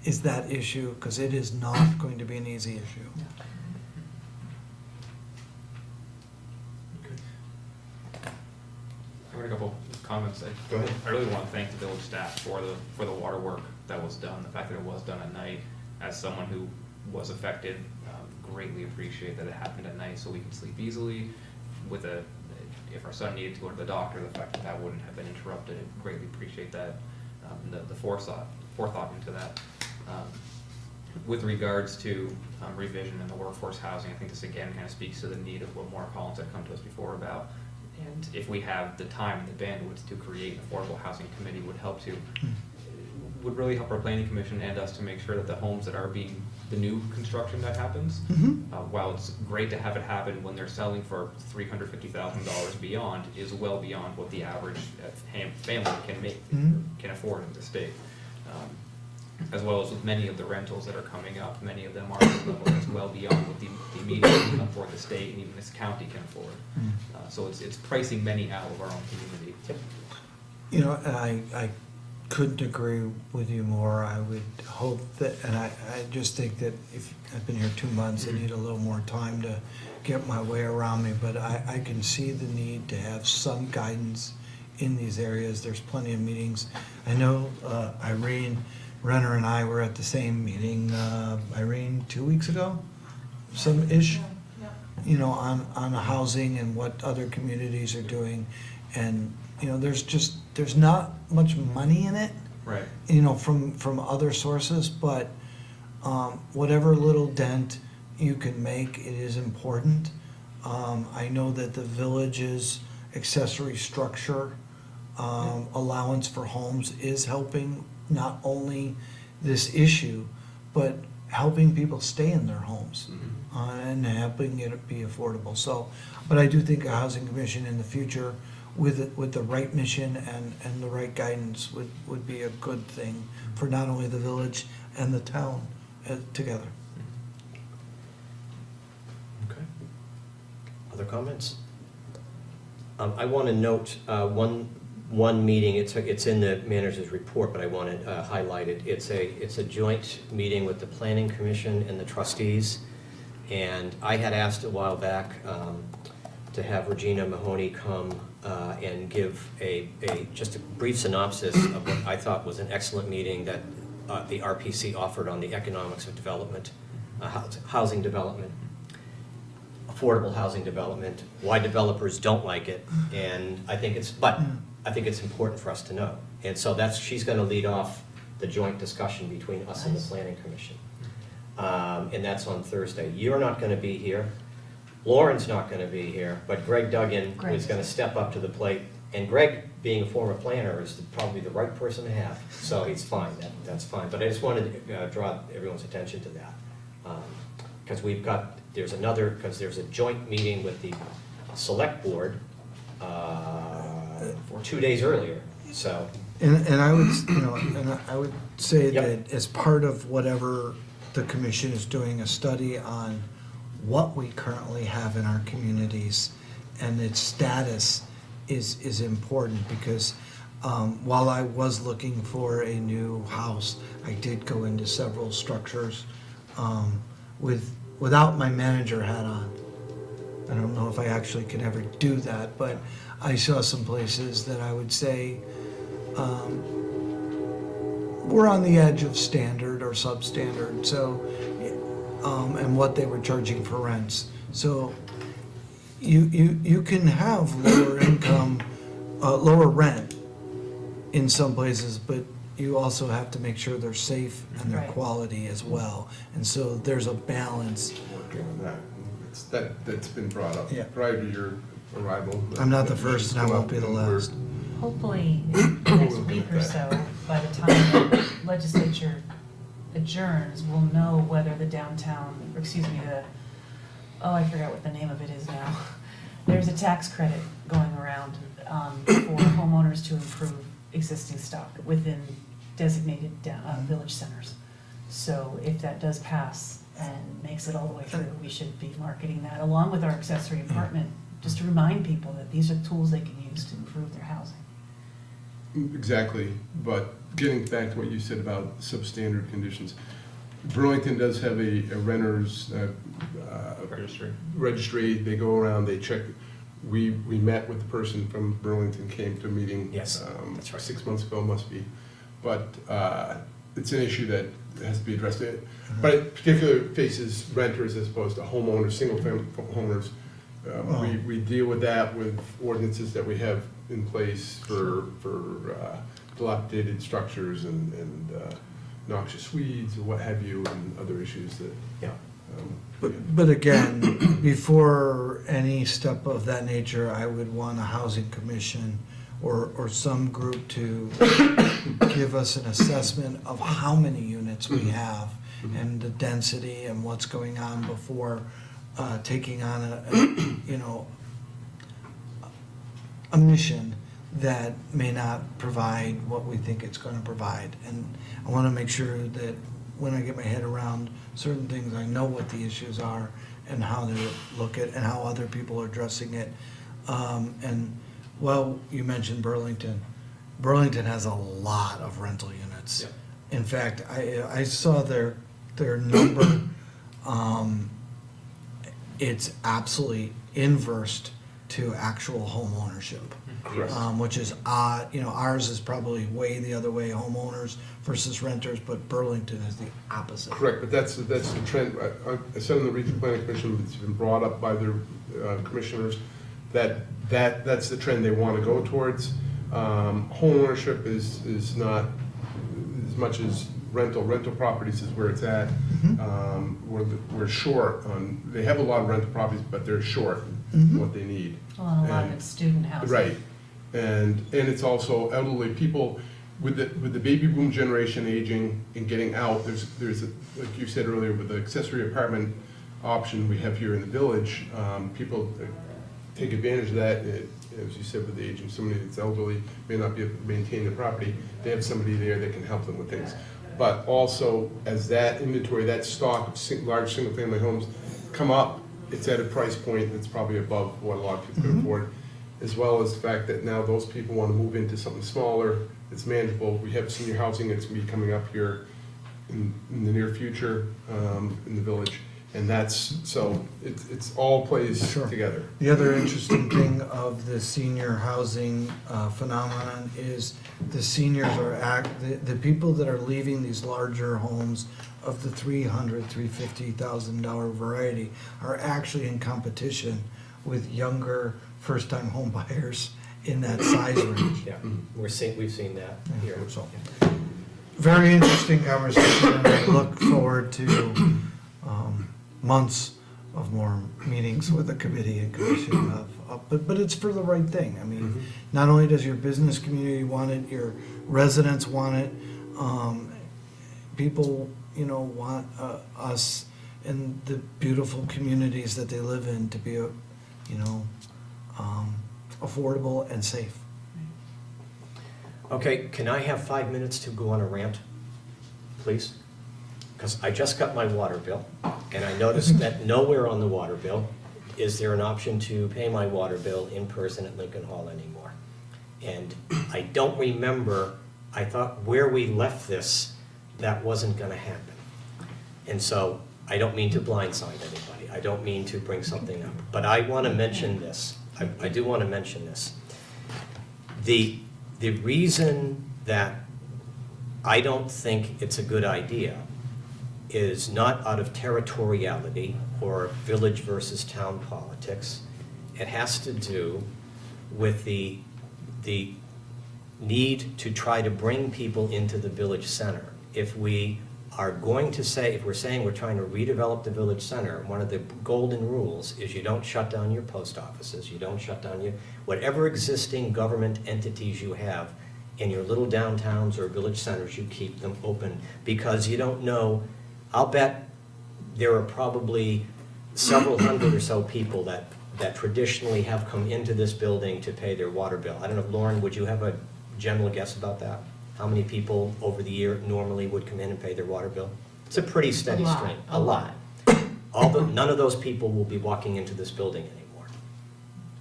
is that issue, because it is not going to be an easy issue. I got a couple comments. Go ahead. I really want to thank the village staff for the water work that was done, the fact that it was done at night. As someone who was affected, greatly appreciate that it happened at night so we could sleep easily. If our son needed to go to the doctor, the fact that that wouldn't have been interrupted, I greatly appreciate that, the forethought into that. With regards to revision and the workforce housing, I think this again kind of speaks to the need of what Maura Collins had come to us before about. And if we have the time and the bandwidth to create an affordable housing committee would really help our planning commission and us to make sure that the homes that are being, the new construction that happens, while it's great to have it happen when they're selling for $350,000 beyond, is well beyond what the average family can afford in the state. As well as with many of the rentals that are coming up, many of them are at a level that's well beyond what the median income for the state and even this county can afford. So it's pricing many out of our own community. You know, and I couldn't agree with you more. I would hope that, and I just think that if I've been here 2 months, I need a little more time to get my way around me, but I can see the need to have some guidance in these areas. There's plenty of meetings. I know Irene Renner and I were at the same meeting, Irene, 2 weeks ago, some-ish, you know, on housing and what other communities are doing. And, you know, there's not much money in it, Right. you know, from other sources, but whatever little dent you can make, it is important. I know that the village's accessory structure allowance for homes is helping not only this issue, but helping people stay in their homes and helping it be affordable. So, but I do think a housing commission in the future with the right mission and the right guidance would be a good thing for not only the village and the town together. Okay. Other comments? I want to note one meeting. It's in the manager's report, but I want to highlight it. It's a joint meeting with the Planning Commission and the trustees. And I had asked a while back to have Regina Mahoney come and give just a brief synopsis of what I thought was an excellent meeting that the RPC offered on the economics of development, housing development, affordable housing development, why developers don't like it, and I think it's important for us to know. And so she's going to lead off the joint discussion between us and the Planning Commission. And that's on Thursday. You're not going to be here. Lauren's not going to be here, but Greg Duggan is going to step up to the plate. And Greg, being a former planner, is probably the right person to have. So he's fine. That's fine. But I just wanted to draw everyone's attention to that. Because we've got there's another, because there's a joint meeting with the select board 2 days earlier, so. And I would, and I would say Yep. that as part of whatever the commission is doing, a study on what we currently have in our communities and its status is important, because while I was looking for a new house, I did go into several structures without my manager hat on. I don't know if I actually can ever do that, but I saw some places that I would say we're on the edge of standard or substandard, so, and what they were charging for rents. So you can have lower income, lower rent in some places, but you also have to make sure they're safe and they're Right. quality as well. And so there's a balance. Working on that. That's been brought up Yeah. prior to your arrival. I'm not the first and I won't be the last. Hopefully, in the next week or so, by the time the legislature adjourns, we'll know whether the downtown, or excuse me, I forgot what the name of it is now. There's a tax credit going around for homeowners to improve existing stock within designated village centers. So if that does pass and makes it all the way through, we should be marketing that along with our accessory apartment, just to remind people that these are tools they can use to improve their housing. Exactly, but getting back to what you said about substandard conditions, Burlington does have a renters registry. They go around, they check. We met with the person from Burlington, came to a meeting. Yes, that's right. 6 months ago, must be. But it's an issue that has to be addressed. But it particularly faces renters as opposed to homeowners, single-family homeowners. We deal with that with ordinances that we have in place for dilapidated structures and noxious weeds or what have you, and other issues that. Yeah. But again, before any step of that nature, I would want a housing commission or some group to give us an assessment of how many units we have and the density and what's going on before taking on a mission that may not provide what we think it's going to provide. And I want to make sure that when I get my head around certain things, I know what the issues are and how to look at and how other people are addressing it. And well, you mentioned Burlington. Burlington has a lot of rental units. Yep. In fact, I saw their number. It's absolutely inversed to actual home ownership. Correct. Which is odd. Ours is probably way the other way, homeowners versus renters, but Burlington is the opposite. Correct, but that's the trend. I said in the Regional Planning Commission, it's been brought up by their commissioners, that's the trend they want to go towards. Home ownership is not as much as rental properties is where it's at. We're short on, they have a lot of rental properties, but they're short in what they need. Well, and a lot of it's student housing. Right, and it's also elderly people with the baby boom generation aging and getting out. There's like you said earlier, with the accessory apartment option we have here in the village, people take advantage of that. As you said, with the aging, somebody that's elderly may not be able to maintain the property. They have somebody there that can help them with things. But also, as that inventory, that stock of large single-family homes come up, it's at a price point that's probably above what a lot of people can afford, as well as the fact that now those people want to move into something smaller, it's manageable. We have senior housing that's going to be coming up here in the near future in the village, and it's all plays Sure. together. The other interesting thing of the senior housing phenomenon is the seniors are the people that are leaving these larger homes of the $300,000, $350,000 variety are actually in competition with younger first-time home buyers in that size range. Yeah, we've seen that here. So, very interesting conversation, and I look forward to months of more meetings with the committee and commission but it's for the right thing. I mean, not only does your business community want it, your residents want it, people, want us and the beautiful communities that they live in to be, affordable and safe. Okay, can I have 5 minutes to go on a rant, please? Because I just got my water bill, and I noticed that nowhere on the water bill is there an option to pay my water bill in person at Lincoln Hall anymore. And I don't remember, I thought where we left this, that wasn't gonna happen. And so, I don't mean to blindside anybody, I don't mean to bring something up, but I wanna mention this, I do wanna mention this. The reason that I don't think it's a good idea is not out of territoriality or village versus town politics. It has to do with the need to try to bring people into the village center. If we are going to say, if we're saying we're trying to redevelop the village center, one of the golden rules is you don't shut down your post offices, you don't shut down your, whatever existing government entities you have in your little downtowns or village centers, you keep them open, because you don't know, I'll bet there are probably several hundred or so people that traditionally have come into this building to pay their water bill. I don't know, Lauren, would you have a general guess about that? How many people over the year normally would come in and pay their water bill? It's a pretty steady stream. A lot. None of those people will be walking into this building anymore.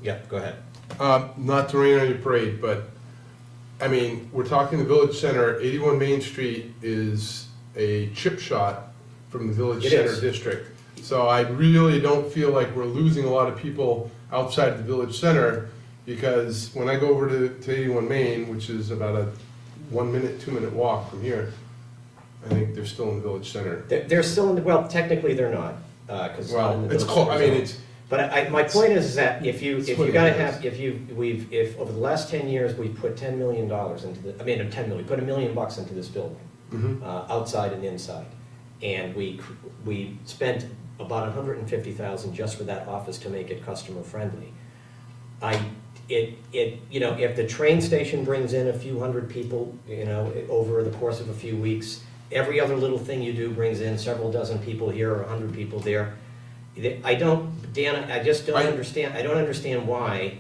Yeah, go ahead. Not to rain on your parade, but, I mean, we're talking the village center, 81 Main Street is a chip shot from the village It center is. district. So I really don't feel like we're losing a lot of people outside the village center, because when I go over to 81 Main, which is about a 1 minute, 2 minute walk from here, I think they're still in the village center. They're still in the, well, technically they're not, because it's not in the Well, it's village close, I center mean, zone. it's, But my point is that if you Split gotta hairs. have, if over the last 10 years, we've put $10 million into the, I mean, 10 million, we put $1 million into this building, mhm. outside and inside. And we spent about 150,000 just for that office to make it customer friendly. If the train station brings in a few hundred people, over the course of a few weeks, every other little thing you do brings in several dozen people here or 100 people there. Dan, I just don't understand, I don't understand why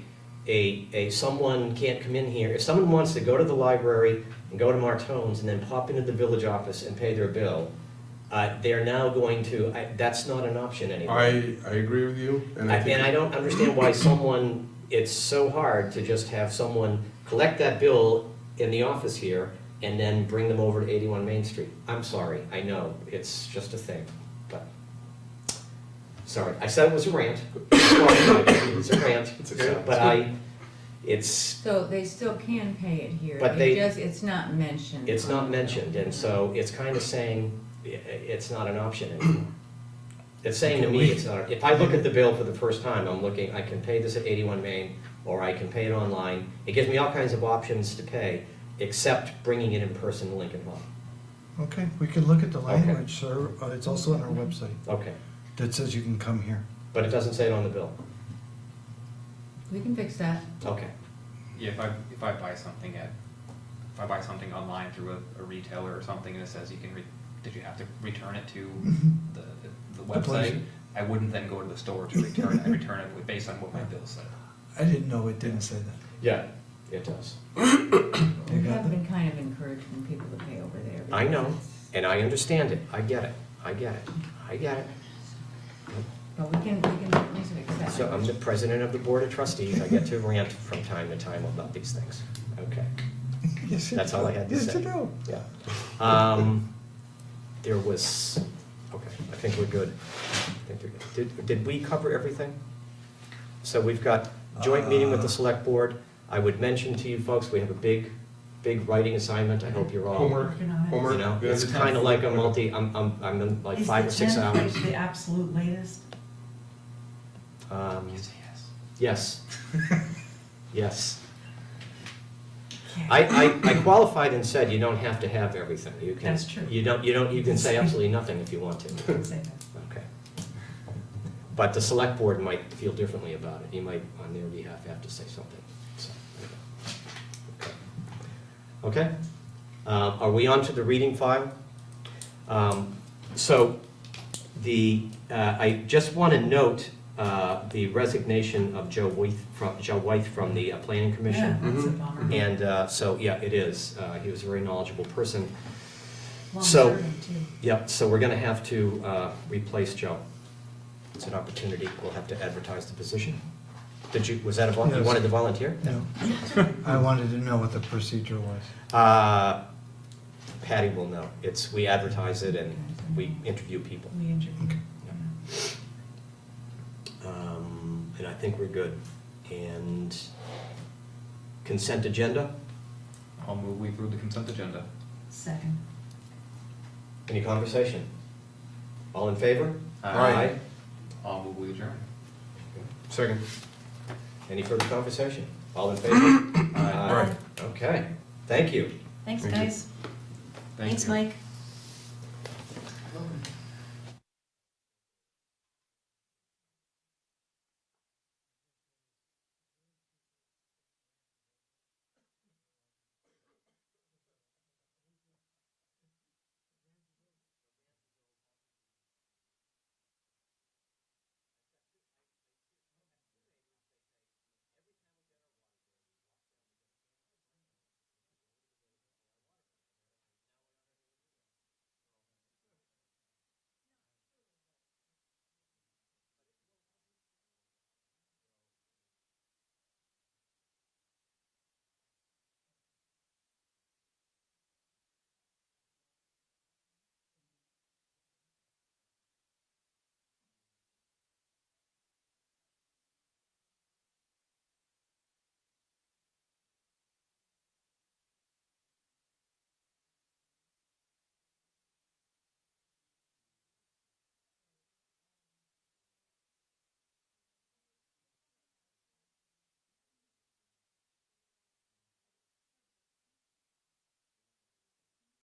someone can't come in here. If someone wants to go to the library and go to Martone's and then pop into the village office and pay their bill, they're now going to, that's not an option anymore. I agree with you, and I think. And I don't understand why it's so hard to just have someone collect that bill in the office here and then bring them over to 81 Main Street. I'm sorry, I know, it's just a thing, but, sorry, I said it was a rant. It's a rant, It's okay. so, but it's, So they still can pay it here, But it's not mentioned. it's not mentioned, and so it's kind of saying it's not an option anymore. It's saying to me, it's not, if I look at the bill for the first time, I'm looking, I can pay this at 81 Main, or I can pay it online. It gives me all kinds of options to pay, except bringing it in person to Lincoln Hall. Okay, we can look at the language, sir. It's also on our website Okay, that says you can come here. but it doesn't say it on the bill. We can fix that. Okay, Yeah, if I buy something online through a retailer or something and it says you can, did you have to return it to the place. website? I wouldn't then go to the store to return it, I return it based on what my bill said. I didn't know it didn't say that. yeah, it does. We got have that? been kind of encouraging people to pay over there. I know, because- and I understand it, I get it. But we can at least fix that. So I'm the president of the board of trustees, I get to rant from time to time about these things. Okay, Yes, you that's all I had to Yes, say. you do. Yeah. There was, okay, I think we're good. Did we cover everything? So we've got joint meeting with the select board. I would mention to you folks, we have a big writing assignment. I hope you're all. Homework, Working on it. homework. You know, Yeah, it's kind of like a I'm in like 5 or 6 hours. Is the absolute latest? Yes. Yes. I qualified and said you don't have to have everything. You can. That's true. You can say absolutely nothing if you want to. Say that. Okay. But the select board might feel differently about it. You might, on their behalf, have to say something. So, okay. Are we on to the reading file? So, I just want to note the resignation of Joe Wythe from the Planning Yeah, Commission. that's a bummer. And so, yeah, it is. He was a very knowledgeable person. Long So- serving too. Yep, so we're going to have to replace Joe. It's an opportunity. We'll have to advertise the position. Was that you Yes. wanted to volunteer? No. I wanted to know what the procedure was. Patty will know. We advertise it and we interview people. We interviewed. And I think we're good. And consent agenda? I'll move we approve the consent agenda. Second. Any conversation? All in favor? Aye. I'll move we adjourn. Second. Any further conversation? All in favor? Aye. Okay, thank you. Thanks, Thank you. guys. Thank Thanks, you. Mike.